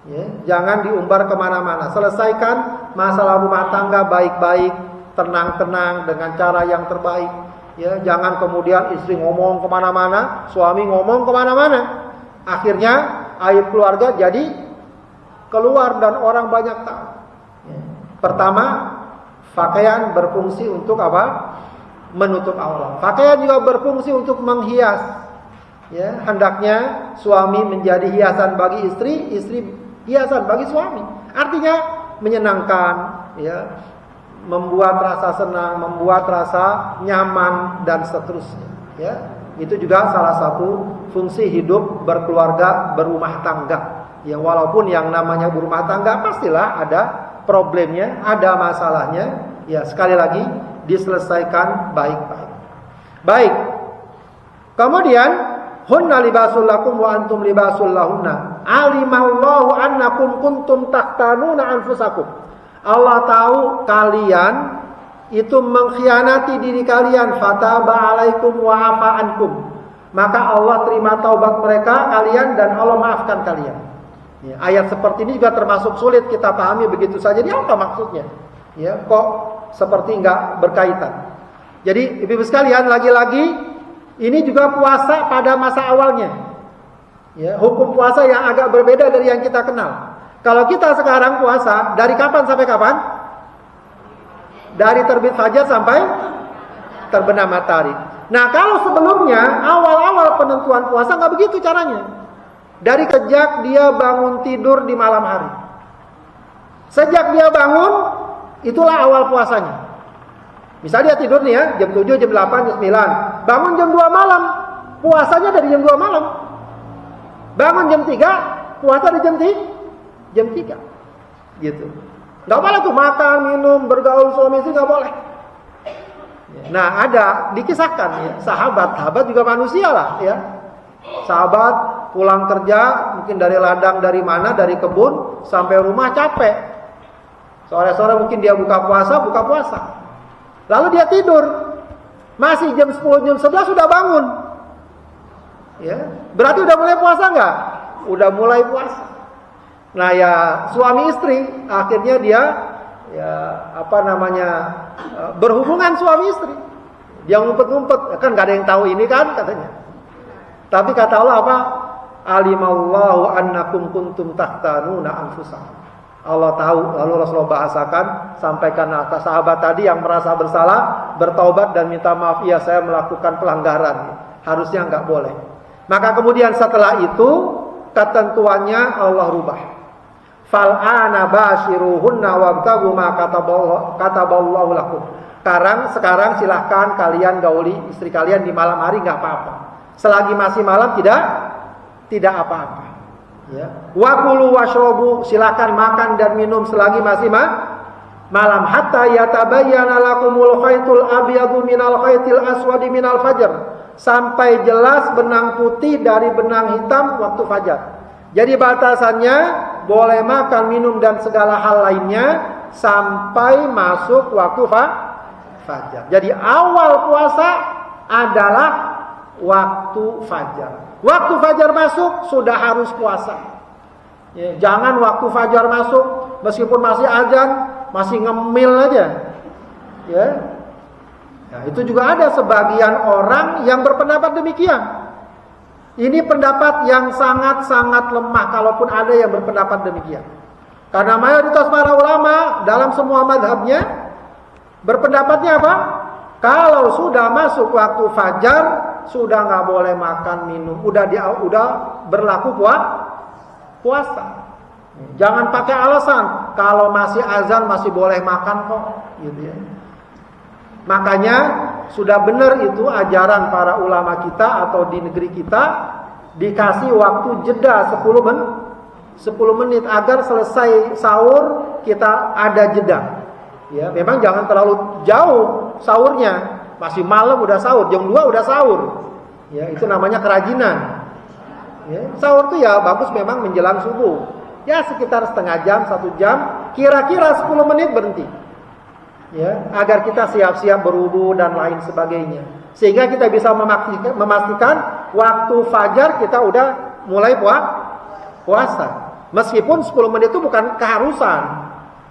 Ya, jangan diumbar kemana-mana. Selesaikan masalah rumah tangga baik-baik, tenang-tenang dengan cara yang terbaik. Ya, jangan kemudian istri ngomong kemana-mana, suami ngomong kemana-mana. Akhirnya aib keluarga jadi keluar dan orang banyak tahu. Ya. Pertama, pakaian berfungsi untuk apa? Menutup aurat. Pakaian juga berfungsi untuk menghias. Ya, hendaknya suami menjadi hiasan bagi istri, istri hiasan bagi suami. Artinya menyenangkan, ya, membuat rasa senang, membuat rasa nyaman dan seterusnya, ya. Itu juga salah satu fungsi hidup berkeluarga, berumah tangga. Ya, walaupun yang namanya berumah tangga pastilah ada problemnya, ada masalahnya, ya, sekali lagi diselesaikan baik-baik. Baik. Kemudian hunna libasul lakum wa antum libasul lahunna. Alimallahu annakum kuntum taqtanuna anfusakum. Allah tahu kalian itu mengkhianati diri kalian, fataba alaikum wa afa ankum. Maka Allah terima taubat mereka kalian dan Allah maafkan kalian. Ya, ayat seperti ini juga termasuk sulit kita pahami begitu saja. Ini apa maksudnya? Ya, kok seperti enggak berkaitan. Jadi ibu-ibu sekalian, lagi-lagi ini juga puasa pada masa awalnya. Ya, hukum puasa yang agak berbeda dari yang kita kenal. Kalau kita sekarang puasa dari kapan sampai kapan? Dari terbit fajar sampai terbenam matahari. Nah, kalau sebelumnya awal-awal penentuan puasa nggak begitu caranya. dari sejak dia bangun tidur di malam hari. Sejak dia bangun, itulah awal puasanya. Misalnya dia tidur nih ya, jam 7, jam 8, jam 9. Bangun jam 2 malam, puasanya dari jam 2 malam. Bangun jam 3, puasa dari jam 3. Gitu. Nggak boleh tuh makan, minum, bergaul suami istri, nggak boleh. Nah, ada dikisahkan ya, sahabat juga manusia lah ya. Sahabat pulang kerja, mungkin dari ladang, dari mana, dari kebun, sampai rumah capek. Sore-sore mungkin dia buka puasa. Lalu dia tidur. Masih jam 10, jam 11 sudah bangun. Ya, berarti udah mulai puasa nggak? Udah mulai puasa. Nah ya, suami istri akhirnya dia berhubungan suami istri. Dia ngumpet-ngumpet, kan gak ada yang tahu ini kan katanya. Tapi kata Allah apa? Alimallahu annakum kuntum tahtanuna anfusakum. Allah tahu, lalu Rasulullah bahasakan, sampaikan atas sahabat tadi yang merasa bersalah, bertaubat dan minta maaf, ya saya melakukan pelanggaran. Harusnya enggak boleh. Maka kemudian setelah itu ketentuannya Allah rubah. Fal'ana bashiruhunna wabtagu ma kataballahu lakum. Sekarang silahkan kalian gauli istri kalian di malam hari, enggak apa-apa. Selagi masih malam tidak apa-apa. Ya. Wa kulu washrabu, silakan makan dan minum selagi masih malam, hatta yatabayyana lakumul khaytul abyadu minal khaytil aswadi minal fajr, sampai jelas benang putih dari benang hitam waktu fajar. Jadi batasannya boleh makan, minum dan segala hal lainnya sampai masuk waktu fajar. Jadi awal puasa adalah waktu fajar. Waktu fajar masuk sudah harus puasa. Ya, jangan waktu fajar masuk meskipun masih azan masih ngemil aja. Ya. Nah, itu juga ada sebagian orang yang berpendapat demikian. Ini pendapat yang sangat-sangat lemah kalaupun ada yang berpendapat demikian. Karena mayoritas para ulama dalam semua madhabnya berpendapatnya apa? Kalau sudah masuk waktu fajar sudah nggak boleh makan minum, udah berlaku puasa. Jangan pakai alasan kalau masih azan masih boleh makan kok, gitu ya. Makanya sudah benar itu ajaran para ulama kita atau di negeri kita dikasih waktu jeda 10 menit agar selesai sahur kita ada jeda. Ya, memang jangan terlalu jauh sahurnya. Masih malam udah sahur, jam 2 udah sahur. Ya, itu namanya kerajinan. Ya, sahur tuh ya bagus memang menjelang subuh. Ya sekitar setengah jam, 1 jam, kira-kira 10 menit berhenti. Ya, agar kita siap-siap berwudu dan lain sebagainya. Sehingga kita bisa memastikan waktu fajar kita udah mulai puasa. Meskipun 10 menit itu bukan keharusan.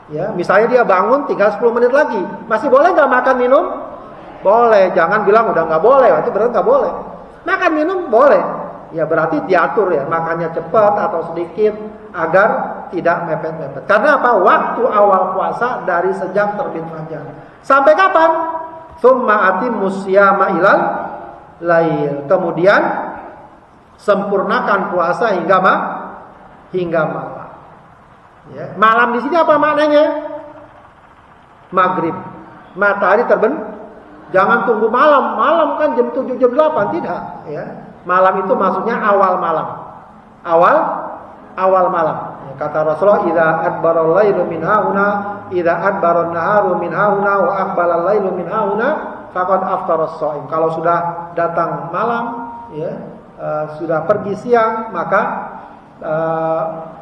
Ya, misalnya dia bangun tinggal 10 menit lagi, masih boleh nggak makan minum? Boleh. Jangan bilang udah nggak boleh, itu berarti nggak boleh. Makan minum boleh. Ya berarti diatur ya, makannya cepat atau sedikit agar tidak mepet-mepet. Karena apa? Waktu awal puasa dari sejak terbit fajar. Sampai kapan? Tsumma atimmus syiyama ilal lail. Kemudian sempurnakan puasa hingga malam. Ya. Malam di sini apa maknanya? Maghrib. Matahari terbenam. Jangan tunggu malam. Malam kan jam 7, jam 8. Tidak. Ya. Malam itu maksudnya awal malam. Awal malam. Ya, kata Rasulullah, idza adbaral lailu min hauna, idza adbaran naharu min hauna wa aqbalal lailu min hauna, faqad aftaras shaim. Kalau sudah datang malam, ya, sudah pergi siang, maka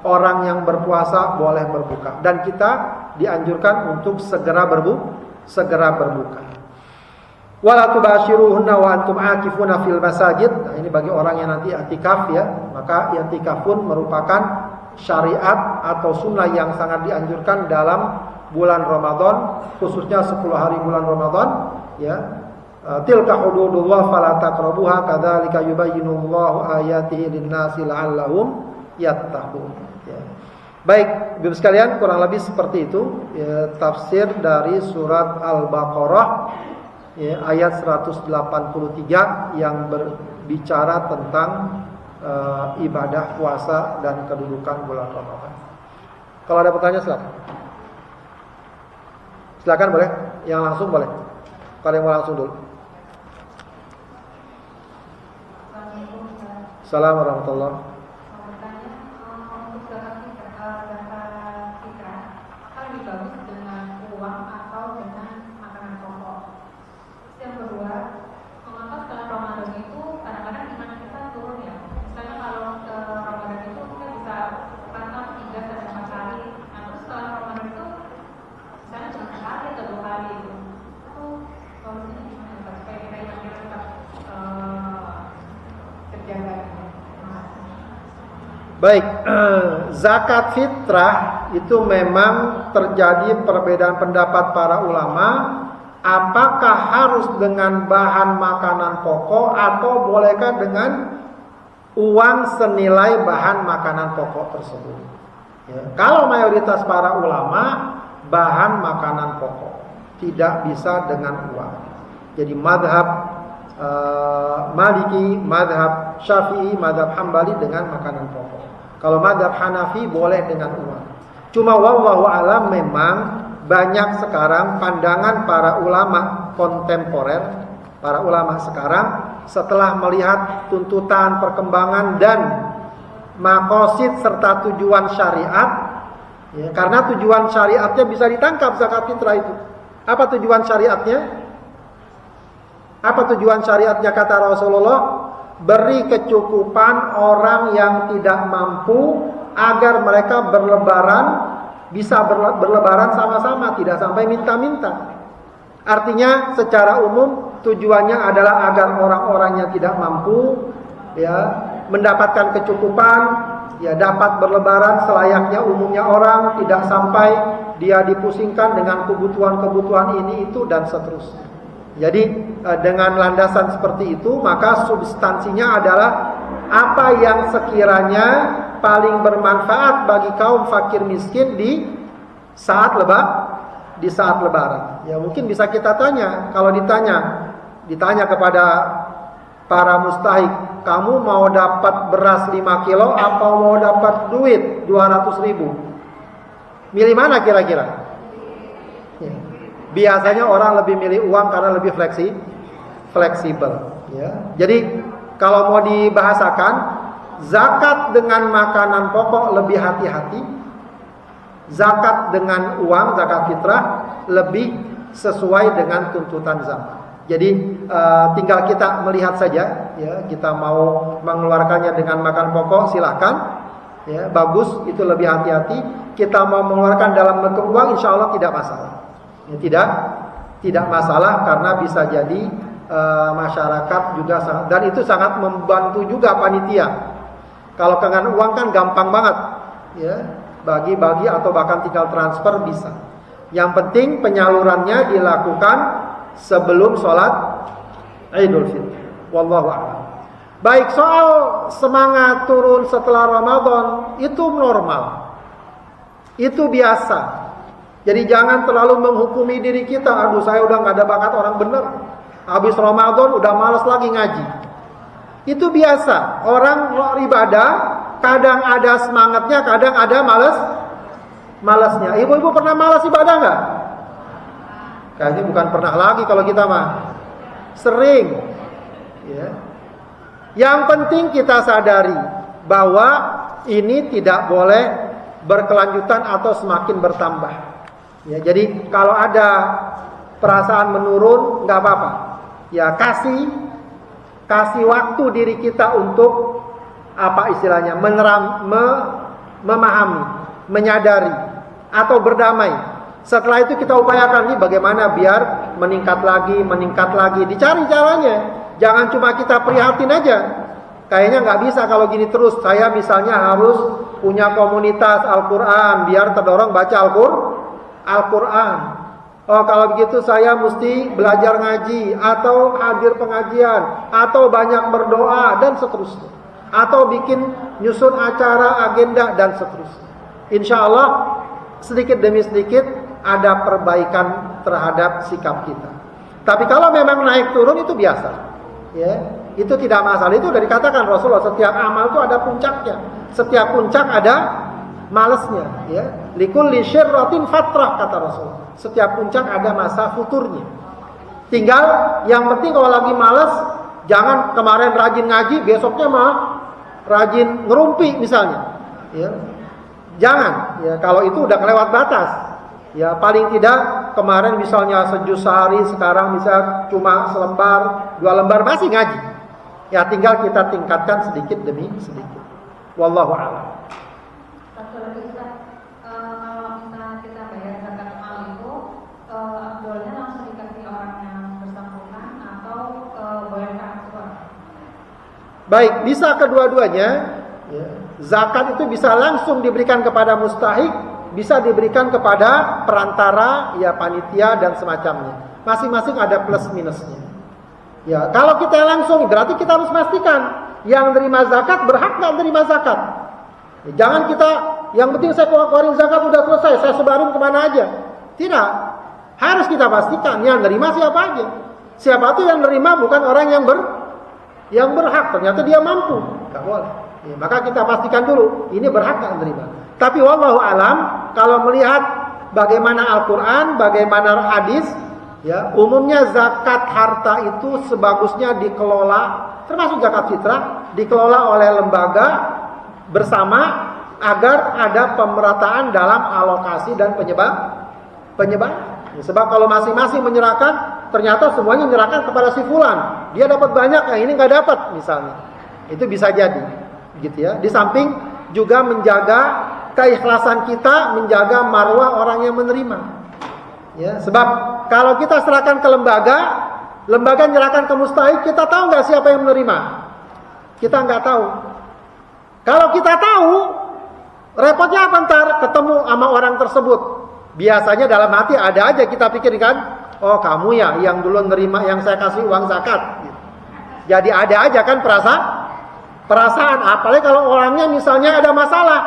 orang yang berpuasa boleh berbuka. Dan kita dianjurkan untuk segera berbuka. Wala tubashiruhunna wa antum aakifuna fil masajid. Nah, ini bagi orang yang nanti i'tikaf ya. Maka i'tikaf pun merupakan syariat atau sunnah yang sangat dianjurkan dalam bulan Ramadan, khususnya 10 hari bulan Ramadan ya. Tilka hududullah fala taqrabuha kadzalika yubayyinullahu ayatihi lin-nasi la'allahum yattaqun. Ya. Baik, Ibu sekalian, kurang lebih seperti itu ya, tafsir dari surat Al-Baqarah ya, ayat 183 yang berbicara tentang ibadah puasa dan kedudukan bulan Ramadan. Kalau ada pertanyaan silakan. Silakan boleh, yang langsung boleh. Kalau yang mau langsung dulu. Assalamualaikum warahmatullahi wabarakatuh. Baik, zakat fitrah itu memang terjadi perbedaan pendapat para ulama. Apakah harus dengan bahan makanan pokok atau bolehkah dengan uang senilai bahan makanan pokok tersebut? Ya, kalau mayoritas para ulama bahan makanan pokok, tidak bisa dengan uang. Jadi madhab Maliki, madhab Syafi'i, madhab Hambali dengan makanan pokok. Kalau madhab Hanafi boleh dengan uang. Cuma wallahu alam memang banyak sekarang pandangan para ulama kontemporer, para ulama sekarang setelah melihat tuntutan perkembangan dan maqasid serta tujuan syariat, ya, karena tujuan syariatnya bisa ditangkap zakat fitrah itu. Apa tujuan syariatnya? Apa tujuan syariatnya kata Rasulullah? Beri kecukupan orang yang tidak mampu agar mereka berlebaran, bisa berlebaran sama-sama, tidak sampai minta-minta. Artinya secara umum tujuannya adalah agar orang-orang yang tidak mampu ya mendapatkan kecukupan, ya dapat berlebaran selayaknya umumnya orang, tidak sampai dia dipusingkan dengan kebutuhan-kebutuhan ini itu dan seterusnya. Jadi dengan landasan seperti itu maka substansinya adalah apa yang sekiranya paling bermanfaat bagi kaum fakir miskin di saat lebaran. Ya mungkin bisa kita tanya, kalau ditanya kepada para mustahik, kamu mau dapat beras 5 kilo atau mau dapat duit 200.000? Milih mana kira-kira? Ya. Biasanya orang lebih milih uang karena lebih fleksibel. Ya. Jadi kalau mau dibahasakan, zakat dengan makanan pokok lebih hati-hati, zakat dengan uang, zakat fitrah lebih sesuai dengan tuntutan zaman. Jadi tinggal kita melihat saja, ya kita mau mengeluarkannya dengan makan pokok silahkan, ya bagus itu lebih hati-hati. Kita mau mengeluarkan dalam bentuk uang, insya Allah tidak masalah. Ya, tidak masalah karena bisa jadi masyarakat juga sangat, dan itu sangat membantu juga panitia. Kalau dengan uang kan gampang banget, ya bagi-bagi atau bahkan tinggal transfer bisa. Yang penting penyalurannya dilakukan sebelum sholat Idul Fitri. Wallahu a'lam. Baik, soal semangat turun setelah Ramadan itu normal, itu biasa. Jadi jangan terlalu menghukumi diri kita. Aduh saya udah gak ada bakat orang bener, habis Ramadan udah malas lagi ngaji. Itu biasa. Orang ibadah kadang ada semangatnya, kadang ada malasnya. Ibu-ibu pernah malas ibadah gak? Kayaknya bukan pernah lagi kalau kita mah sering, ya. Yang penting kita sadari bahwa ini tidak boleh berkelanjutan atau semakin bertambah. Ya, jadi kalau ada perasaan menurun nggak apa-apa. Ya kasih waktu diri kita untuk apa istilahnya memahami, menyadari atau berdamai. Setelah itu kita upayakan nih bagaimana biar meningkat lagi, dicari caranya. Jangan cuma kita prihatin aja. Kayaknya nggak bisa kalau gini terus. Saya misalnya harus punya komunitas Al-Quran biar terdorong baca Al-Quran. Oh kalau begitu saya mesti belajar ngaji atau hadir pengajian atau banyak berdoa dan seterusnya. Atau bikin nyusun acara, agenda dan seterusnya. Insya Allah sedikit demi sedikit ada perbaikan terhadap sikap kita. Tapi kalau memang naik turun itu biasa, ya itu tidak masalah. Itu sudah dikatakan Rasulullah, setiap amal itu ada puncaknya. Setiap puncak ada malesnya, ya. Likulli syirratin fatrah, kata Rasul. Setiap puncak ada masa futurnya. Tinggal yang penting kalau lagi malas, jangan kemarin rajin ngaji, besoknya mah rajin ngerumpi misalnya. Ya. Jangan, ya, kalau itu udah kelewat batas. Ya, paling tidak kemarin misalnya sejus sehari, sekarang bisa cuma selembar, 2 lembar masih ngaji. Ya, tinggal kita tingkatkan sedikit demi sedikit. Wallahu a'lam. Kalau misalnya kita bayar zakat mal itu, afdolnya langsung dikasih orang yang bersangkutan atau boleh transfer? Baik, bisa kedua-duanya. Ya. Zakat itu bisa langsung diberikan kepada mustahik, bisa diberikan kepada perantara, ya panitia dan semacamnya. Masing-masing ada plus minusnya. Ya, kalau kita langsung berarti kita harus pastikan yang nerima zakat berhak nggak nerima zakat. Ya, jangan kita yang penting saya keluarin zakat udah selesai, saya sebarin kemana aja. Tidak, harus kita pastikan yang nerima siapa aja. Siapa tuh yang nerima bukan orang yang berhak. Ternyata dia mampu, nggak boleh. Ya, maka kita pastikan dulu ini berhak nggak menerima. Tapi wallahu alam, kalau melihat bagaimana Al-Quran, bagaimana hadis, ya umumnya zakat harta itu sebagusnya dikelola, termasuk zakat fitrah, dikelola oleh lembaga bersama agar ada pemerataan dalam alokasi dan penyebaran. Sebab kalau masing-masing menyerahkan, ternyata semuanya menyerahkan kepada si fulan, dia dapat banyak, yang ini nggak dapat misalnya, itu bisa jadi. Gitu ya. Di samping juga menjaga keikhlasan kita, menjaga marwah orang yang menerima. Ya, sebab kalau kita serahkan ke lembaga menyerahkan ke mustahik, kita tahu nggak siapa yang menerima? Kita nggak tahu. Kalau kita tahu, repotnya apa ntar ketemu sama orang tersebut? Biasanya dalam hati ada aja kita pikirkan, oh kamu ya yang dulu nerima yang saya kasih uang zakat. Jadi ada aja kan perasaan, apalagi kalau orangnya misalnya ada masalah.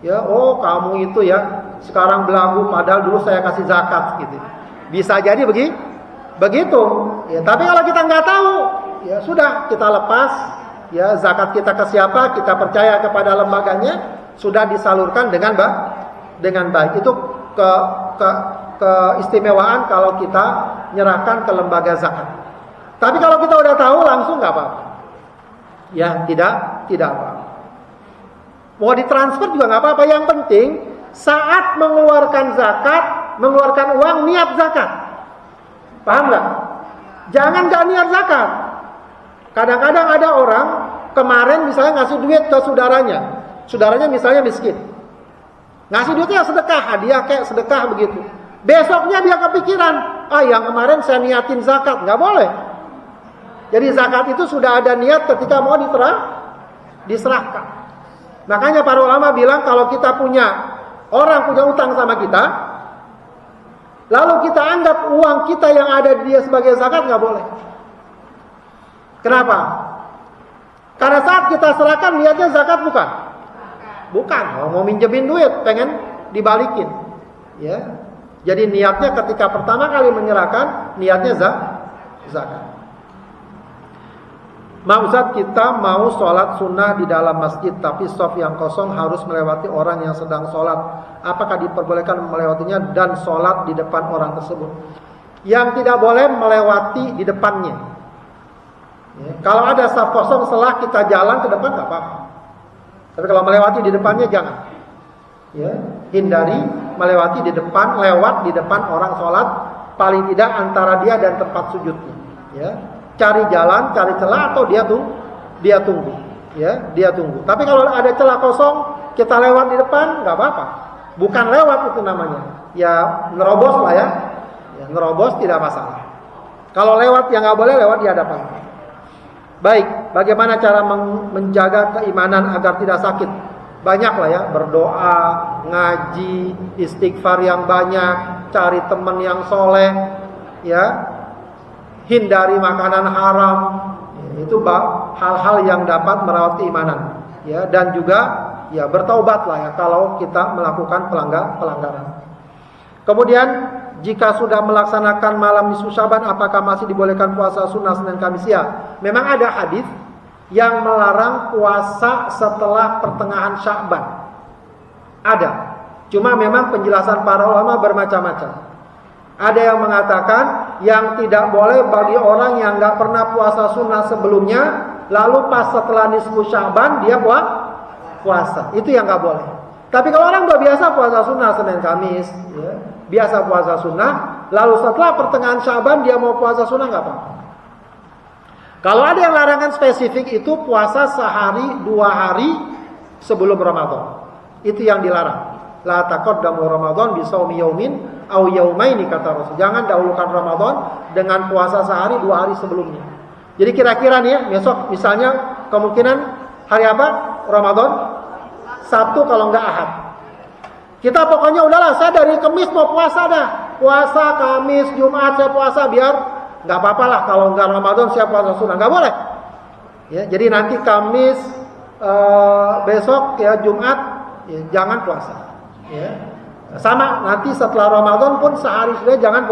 Ya, oh kamu itu ya sekarang belagu padahal dulu saya kasih zakat gitu. Bisa jadi begitu. Ya, tapi kalau kita nggak tahu, ya sudah kita lepas. Ya, zakat kita ke siapa, kita percaya kepada lembaganya, sudah disalurkan dengan baik. Itu keistimewaan kalau kita nyerahkan ke lembaga zakat. Tapi kalau kita udah tahu langsung nggak apa-apa. Ya, tidak apa. Mau ditransfer juga nggak apa-apa. Yang penting saat mengeluarkan zakat, mengeluarkan uang niat zakat. Paham nggak? Jangan nggak niat zakat. Kadang-kadang ada orang kemarin misalnya ngasih duit ke saudaranya misalnya miskin, ngasih duitnya sedekah, hadiah kayak sedekah begitu. Besoknya dia kepikiran, yang kemarin saya niatin zakat, nggak boleh. Jadi zakat itu sudah ada niat ketika mau diserahkan. Makanya para ulama bilang kalau kita orang punya utang sama kita, lalu kita anggap uang kita yang ada di dia sebagai zakat, nggak boleh. Kenapa? Karena saat kita serahkan niatnya zakat bukan. Mau minjemin duit, pengen dibalikin. Ya. Jadi niatnya ketika pertama kali menyerahkan, niatnya zakat. Ustaz, kita mau sholat sunnah di dalam masjid, tapi shaf yang kosong harus melewati orang yang sedang sholat. Apakah diperbolehkan melewatinya dan sholat di depan orang tersebut? Yang tidak boleh melewati di depannya. Ya, kalau ada shaf kosong setelah kita jalan ke depan nggak apa-apa. Tapi kalau melewati di depannya jangan. Ya, hindari melewati di depan, lewat di depan orang sholat, paling tidak antara dia dan tempat sujudnya. Ya. Cari jalan, cari celah atau dia tunggu. Ya, dia tunggu. Tapi kalau ada celah kosong, kita lewat di depan, nggak apa-apa. Bukan lewat itu namanya. Ya, nerobos lah ya. Ya, nerobos tidak masalah. Kalau lewat yang nggak boleh lewat di hadapan. Baik, bagaimana cara menjaga keimanan agar tidak sakit? Banyak lah ya, berdoa, ngaji, istighfar yang banyak, cari teman yang soleh, ya. Hindari makanan haram, itu hal-hal yang dapat merawat keimanan, ya, dan juga ya bertaubatlah ya kalau kita melakukan pelanggaran. Kemudian jika sudah melaksanakan malam nisfu Syaban, apakah masih dibolehkan puasa sunnah Senin Kamis? Ya, memang ada hadis yang melarang puasa setelah pertengahan Sya'ban. Ada. Cuma memang penjelasan para ulama bermacam-macam. Ada yang mengatakan yang tidak boleh bagi orang yang nggak pernah puasa sunnah sebelumnya, lalu pas setelah nisfu Sya'ban dia puasa. Itu yang nggak boleh. Tapi kalau orang udah biasa puasa sunnah Senin Kamis, ya, biasa puasa sunnah, lalu setelah pertengahan Sya'ban dia mau puasa sunnah nggak apa-apa. Kalau ada yang larangan spesifik itu puasa sehari 2 hari sebelum Ramadan. Itu yang dilarang. La taqaddamu Ramadan bi shaumi yaumin aw yaumaini kata Rasul. Jangan dahulukan Ramadan dengan puasa sehari 2 hari sebelumnya. Jadi kira-kira nih ya, besok misalnya kemungkinan hari apa? Ramadan? Sabtu kalau enggak Ahad. Kita pokoknya udahlah, saya dari Kamis mau puasa dah. Puasa Kamis, Jumat saya puasa biar enggak apa-apa lah kalau enggak Ramadan saya puasa sunnah. Enggak boleh. Ya, jadi nanti Kamis besok ya Jumat ya, jangan puasa. Ya. Sama nanti setelah Ramadan pun sehari sudah jangan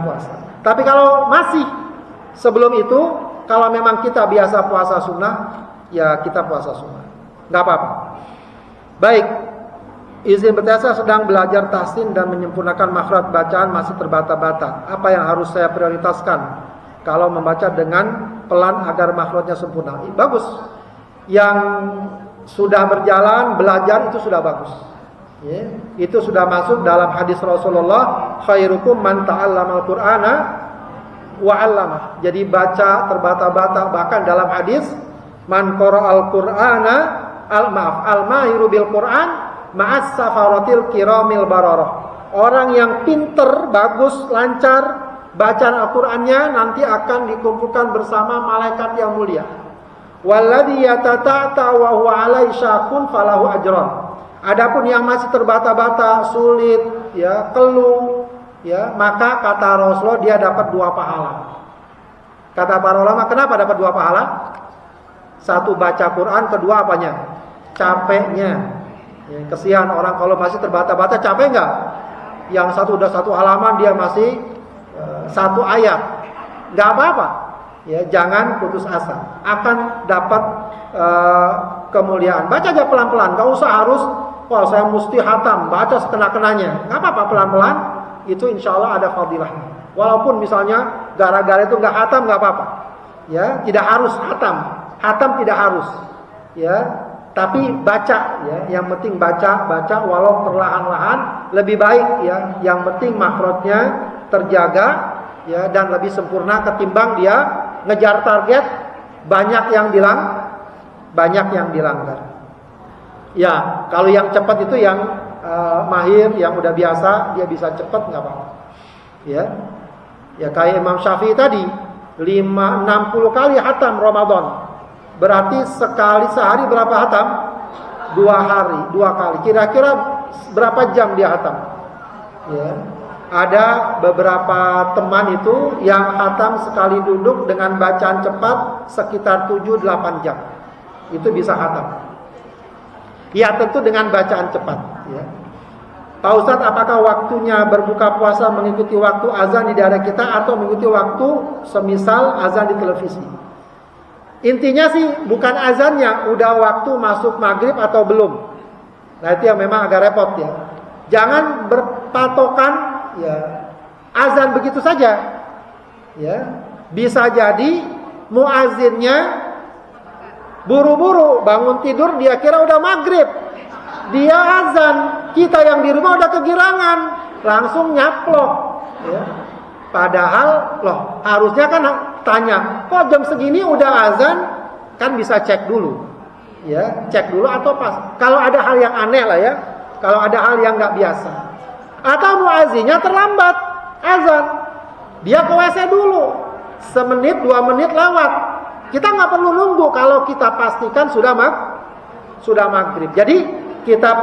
puasa. Tapi kalau masih sebelum itu, kalau memang kita biasa puasa sunnah, ya kita puasa sunnah, nggak apa-apa. Baik, izin bertanya, sedang belajar tahsin dan menyempurnakan makhraj bacaan masih terbata-bata. Apa yang harus saya prioritaskan kalau membaca dengan pelan agar makhrajnya sempurna? Bagus. Yang sudah berjalan belajar itu sudah bagus. Ya, itu sudah masuk dalam hadis Rasulullah, khairukum man ta'allamal Qur'ana wa 'allama. Jadi baca terbata-bata, bahkan dalam hadis man qara'al Qur'ana al-mahiru bil Qur'an ma'as safaratil kiramil bararah. Orang yang pinter, bagus, lancar bacaan Al-Qur'annya nanti akan dikumpulkan bersama malaikat yang mulia. Walladzi yatata'ta wa huwa 'alai syaqun falahu ajran. Adapun yang masih terbata-bata, sulit, ya, keluh, ya, maka kata Rasulullah dia dapat 2 pahala. Kata para ulama, kenapa dapat 2 pahala? Satu baca Quran, kedua apanya? Capeknya. Ya, kesian orang kalau masih terbata-bata, capek nggak? Yang satu udah 1 halaman dia masih 1 ayat, nggak apa-apa. Ya, jangan putus asa. Akan dapat kemuliaan. Baca aja pelan-pelan, nggak usah harus wah saya mesti hatam, baca sekena-kenanya. Nggak apa-apa, pelan-pelan, itu insya Allah ada fadilahnya. Walaupun misalnya gara-gara itu nggak hatam, nggak apa-apa. Ya, tidak harus hatam tidak harus. Ya, tapi baca, ya, yang penting baca walau perlahan-lahan lebih baik, ya. Yang penting makhrajnya terjaga, ya, dan lebih sempurna ketimbang dia ngejar target banyak yang dilanggar. Ya, kalau yang cepat itu yang mahir, yang udah biasa, dia bisa cepat nggak apa-apa. Ya, ya kayak Imam Syafi'i tadi, 60 kali hatam Ramadan. Berarti sehari berapa hatam? 2 hari, 2 kali. Kira-kira berapa jam dia hatam? Ya, ada beberapa teman itu yang hatam sekali duduk dengan bacaan cepat sekitar 7-8 jam. Itu bisa hatam. Ya tentu dengan bacaan cepat, ya. Pak Ustadz, apakah waktunya berbuka puasa mengikuti waktu azan di daerah kita atau mengikuti waktu semisal azan di televisi? Intinya sih bukan azannya, udah waktu masuk maghrib atau belum. Nah itu yang memang agak repot, ya. Jangan berpatokan, ya, azan begitu saja, ya. Bisa jadi muazzinnya buru-buru bangun tidur, dia kira udah maghrib, dia azan, kita yang di rumah udah kegirangan, langsung nyaplok, ya. Padahal loh harusnya kan tanya, kok jam segini udah azan? Kan bisa cek dulu, ya, cek dulu atau pas. Kalau ada hal yang aneh lah, ya, kalau ada hal yang nggak biasa, atau muazzinnya terlambat azan, dia ke WC dulu, 1-2 menit lewat. Kita nggak perlu nunggu kalau kita pastikan sudah maghrib. Jadi kita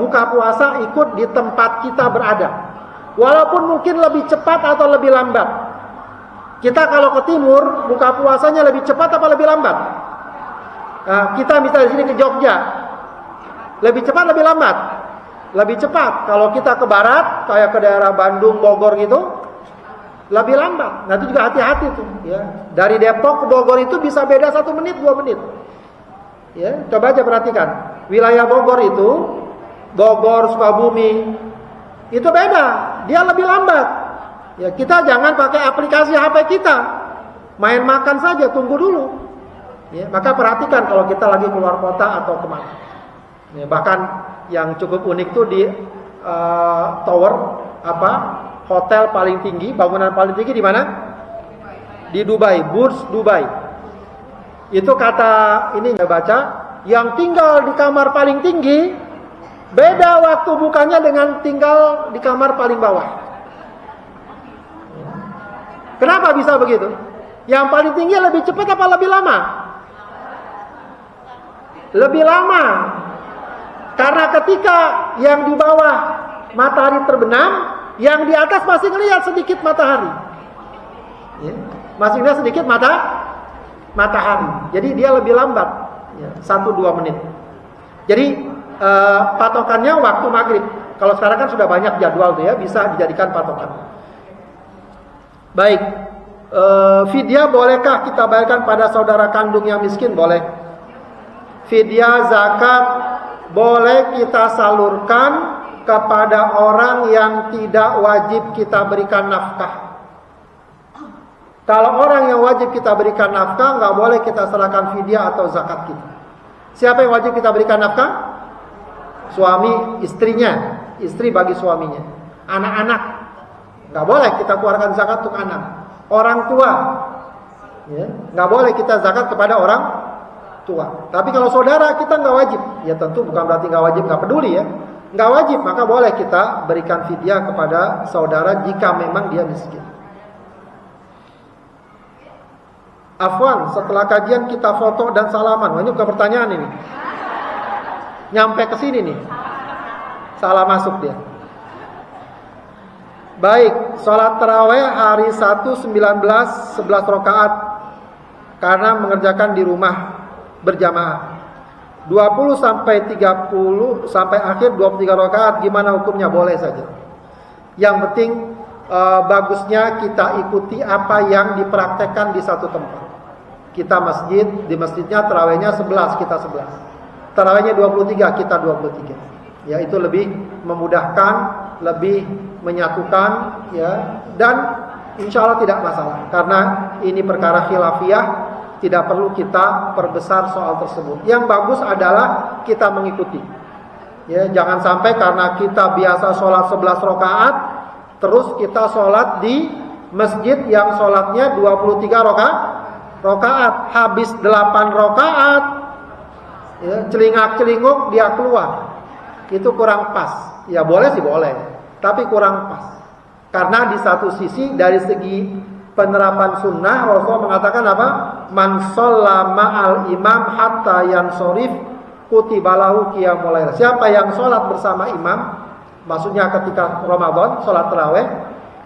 buka puasa ikut di tempat kita berada. Walaupun mungkin lebih cepat atau lebih lambat. Kita kalau ke timur buka puasanya lebih cepat apa lebih lambat? Nah, kita misalnya di sini ke Jogja, lebih cepat lebih lambat? Lebih cepat. Kalau kita ke barat kayak ke daerah Bandung, Bogor gitu, lebih lambat. Nah itu juga hati-hati tuh ya. Dari Depok ke Bogor itu bisa beda 1 menit 2 menit. Ya, coba aja perhatikan. Wilayah Bogor itu, Bogor, Sukabumi, itu beda. Dia lebih lambat. Ya, kita jangan pakai aplikasi HP kita. Main makan saja, tunggu dulu. Ya, maka perhatikan kalau kita lagi keluar kota atau kemana. Ya, bahkan yang cukup unik tuh di tower hotel paling tinggi, bangunan paling tinggi di mana? Di Dubai, Burj Dubai. Itu kata ini nggak baca, yang tinggal di kamar paling tinggi beda waktu bukanya dengan tinggal di kamar paling bawah. Kenapa bisa begitu? Yang paling tinggi lebih cepat apa lebih lama? Lebih lama. Karena ketika yang di bawah matahari terbenam, yang di atas masih ngelihat sedikit matahari. Ya, masih ngelihat sedikit matahari. Jadi dia lebih lambat, ya, 1-2 menit. Jadi patokannya waktu maghrib. Kalau sekarang kan sudah banyak jadwal tuh ya, bisa dijadikan patokan. Baik, fidyah bolehkah kita bayarkan pada saudara kandung yang miskin? Boleh. Fidyah zakat boleh kita salurkan kepada orang yang tidak wajib kita berikan nafkah. Kalau orang yang wajib kita berikan nafkah, nggak boleh kita serahkan fidyah atau zakat kita. Siapa yang wajib kita berikan nafkah? Suami, istrinya, istri bagi suaminya, anak-anak. Nggak boleh kita keluarkan zakat untuk anak. Orang tua, ya, nggak boleh kita zakat kepada orang tua. Tapi kalau saudara kita nggak wajib. Ya tentu bukan berarti nggak wajib, nggak peduli ya. Nggak wajib, maka boleh kita berikan fidyah kepada saudara jika memang dia miskin. Afwan, setelah kajian kita foto dan salaman. Wah, ini bukan pertanyaan ini. Nyampe ke sini nih. Salah masuk dia. Baik, sholat tarawih hari 1 19 11 rakaat karena mengerjakan di rumah berjamaah. 20 sampai 30 sampai akhir 23 rakaat, gimana hukumnya? Boleh saja. Yang penting bagusnya kita ikuti apa yang dipraktekkan di satu tempat. Kita masjid, di masjidnya tarawihnya 11, kita 11. Tarawihnya 23, kita 23. Ya, itu lebih memudahkan, lebih menyatukan, ya, dan insya Allah tidak masalah. Karena ini perkara khilafiyah, tidak perlu kita perbesar soal tersebut. Yang bagus adalah kita mengikuti. Ya, jangan sampai karena kita biasa sholat 11 rakaat, terus kita sholat di masjid yang sholatnya 23 rakaat, habis 8 rakaat, ya, celingak-celinguk dia keluar. Itu kurang pas. Ya boleh sih boleh, tapi kurang pas. Karena di satu sisi dari segi penerapan sunnah, Rasulullah mengatakan apa? Man shalla ma'al imam hatta yansorif kutiba lahu qiyamul lail. Siapa yang sholat bersama imam, maksudnya ketika Ramadan, sholat tarawih,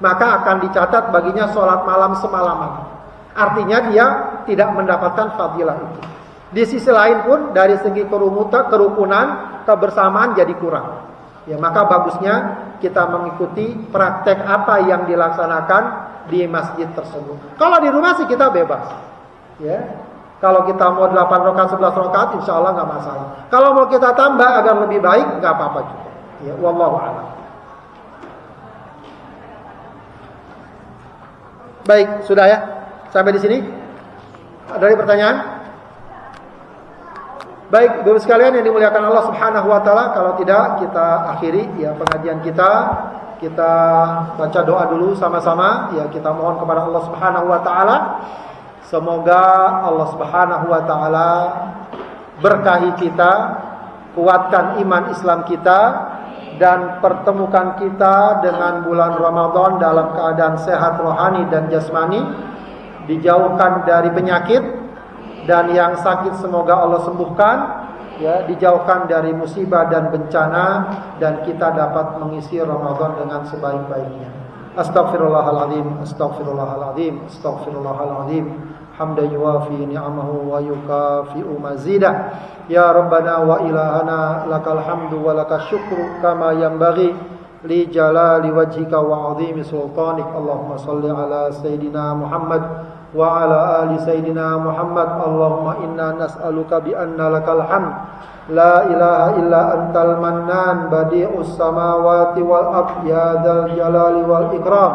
maka akan dicatat baginya sholat malam semalaman. Artinya dia tidak mendapatkan fadilah itu. Di sisi lain pun dari segi kerukunan, kebersamaan jadi kurang. Ya, maka bagusnya kita mengikuti praktek apa yang dilaksanakan di masjid tersebut. Kalau di rumah sih kita bebas. Ya. Kalau kita mau 8 rakaat 11 rakaat insya Allah nggak masalah. Kalau mau kita tambah agar lebih baik nggak apa-apa juga. Ya, wallahu a'lam. Baik, sudah ya. Sampai di sini. Ada pertanyaan? Baik, Bapak sekalian yang dimuliakan Allah Subhanahu wa taala, kalau tidak kita akhiri ya pengajian kita. Kita baca doa dulu sama-sama ya, kita mohon kepada Allah Subhanahu wa taala semoga Allah Subhanahu wa taala berkahi kita, kuatkan iman Islam kita dan pertemukan kita dengan bulan Ramadan dalam keadaan sehat rohani dan jasmani, dijauhkan dari penyakit, dan yang sakit semoga Allah sembuhkan, ya, dijauhkan dari musibah dan bencana, dan kita dapat mengisi Ramadan dengan sebaik-baiknya. Astaghfirullahaladzim, astaghfirullahaladzim, astaghfirullahaladzim. Hamdan yuwafi ni'amahu wa yukafi'u mazidah. Ya Rabbana wa ilahana lakal hamdu wa lakal syukru kama yanbaghi li jalali wajhika wa 'azimi sultanik. Allahumma shalli ala sayidina Muhammad wa ala ali sayidina Muhammad. Allahumma inna nas'aluka bi anna lakal hamd la ilaha illa antal mannan badi'us samawati wal ard ya dzal jalali wal ikram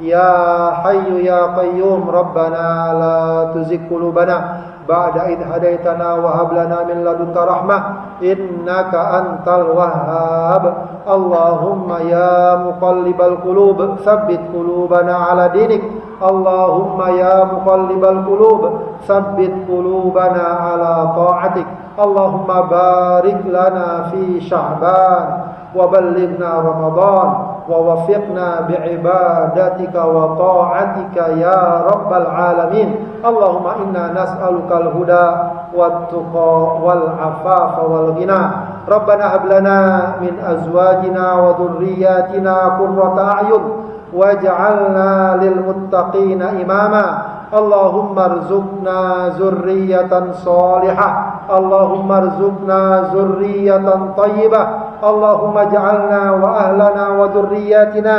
ya hayyu ya qayyum. Rabbana la tuzigh qulubana ba'da idh hadaitana wa hab lana min ladunka rahmah innaka antal wahhab. Allahumma ya muqallibal qulub tsabbit qulubana ala dinik. Allahumma ya muqallibal qulub tsabbit qulubana ala ta'atik. Allahumma barik lana fi Sya'ban wa ballighna Ramadan wa waffiqna bi'ibadatika wa ta'atika ya rabbal alamin. Allahumma inna nas'alukal huda wat tuqa wal afafa wal ghina. Rabbana hab lana min azwajina wa dhurriyyatina qurrata a'yun waj'alna lil muttaqina imama. Allahumma rzuqna zurriyatan salihah. Allahumma rzuqna zurriyatan tayyibah. Allahumma ja'alna wa ahlana wa dhurriyyatina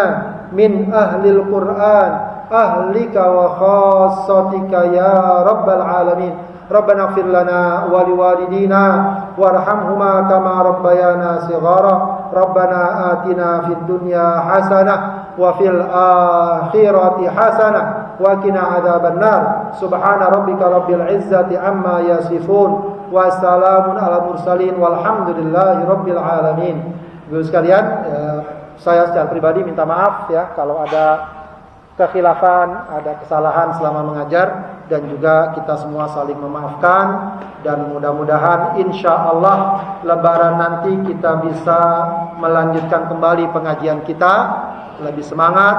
min ahlil Qur'an ahlika wa khassatika ya rabbal alamin. Rabbana ighfir lana wa liwalidina warhamhuma kama rabbayana shighara. Rabbana atina fid dunya hasanah wa fil akhirati hasanah wa qina adzabannar. Subhana rabbika rabbil izzati amma yasifun wa salamun ala mursalin walhamdulillahi rabbil alamin. Ibu sekalian, saya secara pribadi minta maaf ya kalau ada kekhilafan, ada kesalahan selama mengajar, dan juga kita semua saling memaafkan, dan mudah-mudahan insyaallah lebaran nanti kita bisa melanjutkan kembali pengajian kita lebih semangat,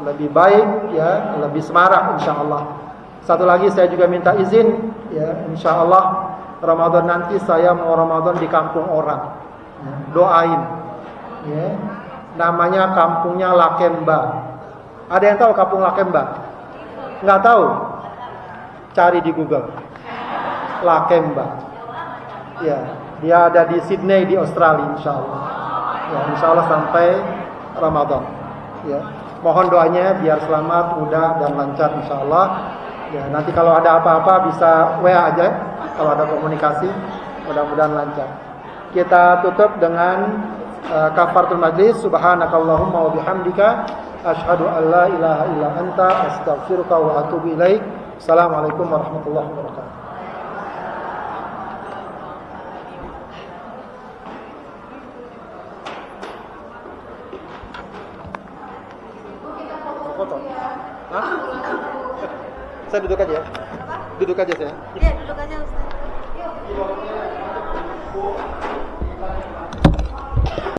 lebih baik ya, lebih semarak insyaallah. Satu lagi saya juga minta izin ya, insyaallah Ramadan nanti saya mau Ramadan di kampung orang. Doain ya. Namanya kampungnya Lakemba. Ada yang tahu kampung Lakemba? Nggak tahu? Cari di Google. Lakemba. Ya, dia ada di Sydney di Australia insyaallah. Ya, insyaallah sampai Ramadan. Ya, mohon doanya biar selamat, mudah dan lancar insyaallah. Ya, nanti kalau ada apa-apa bisa WA aja. Kalau ada komunikasi, mudah-mudahan lancar. Kita tutup dengan kafaratul majlis. Subhanakallahumma wa bihamdika asyhadu an la ilaha illa anta astaghfiruka wa atubu ilaik. Assalamualaikum warahmatullahi wabarakatuh. Foto. Hah? Saya duduk aja ya. Duduk aja saya. Iya, duduk aja Ustaz. Yuk.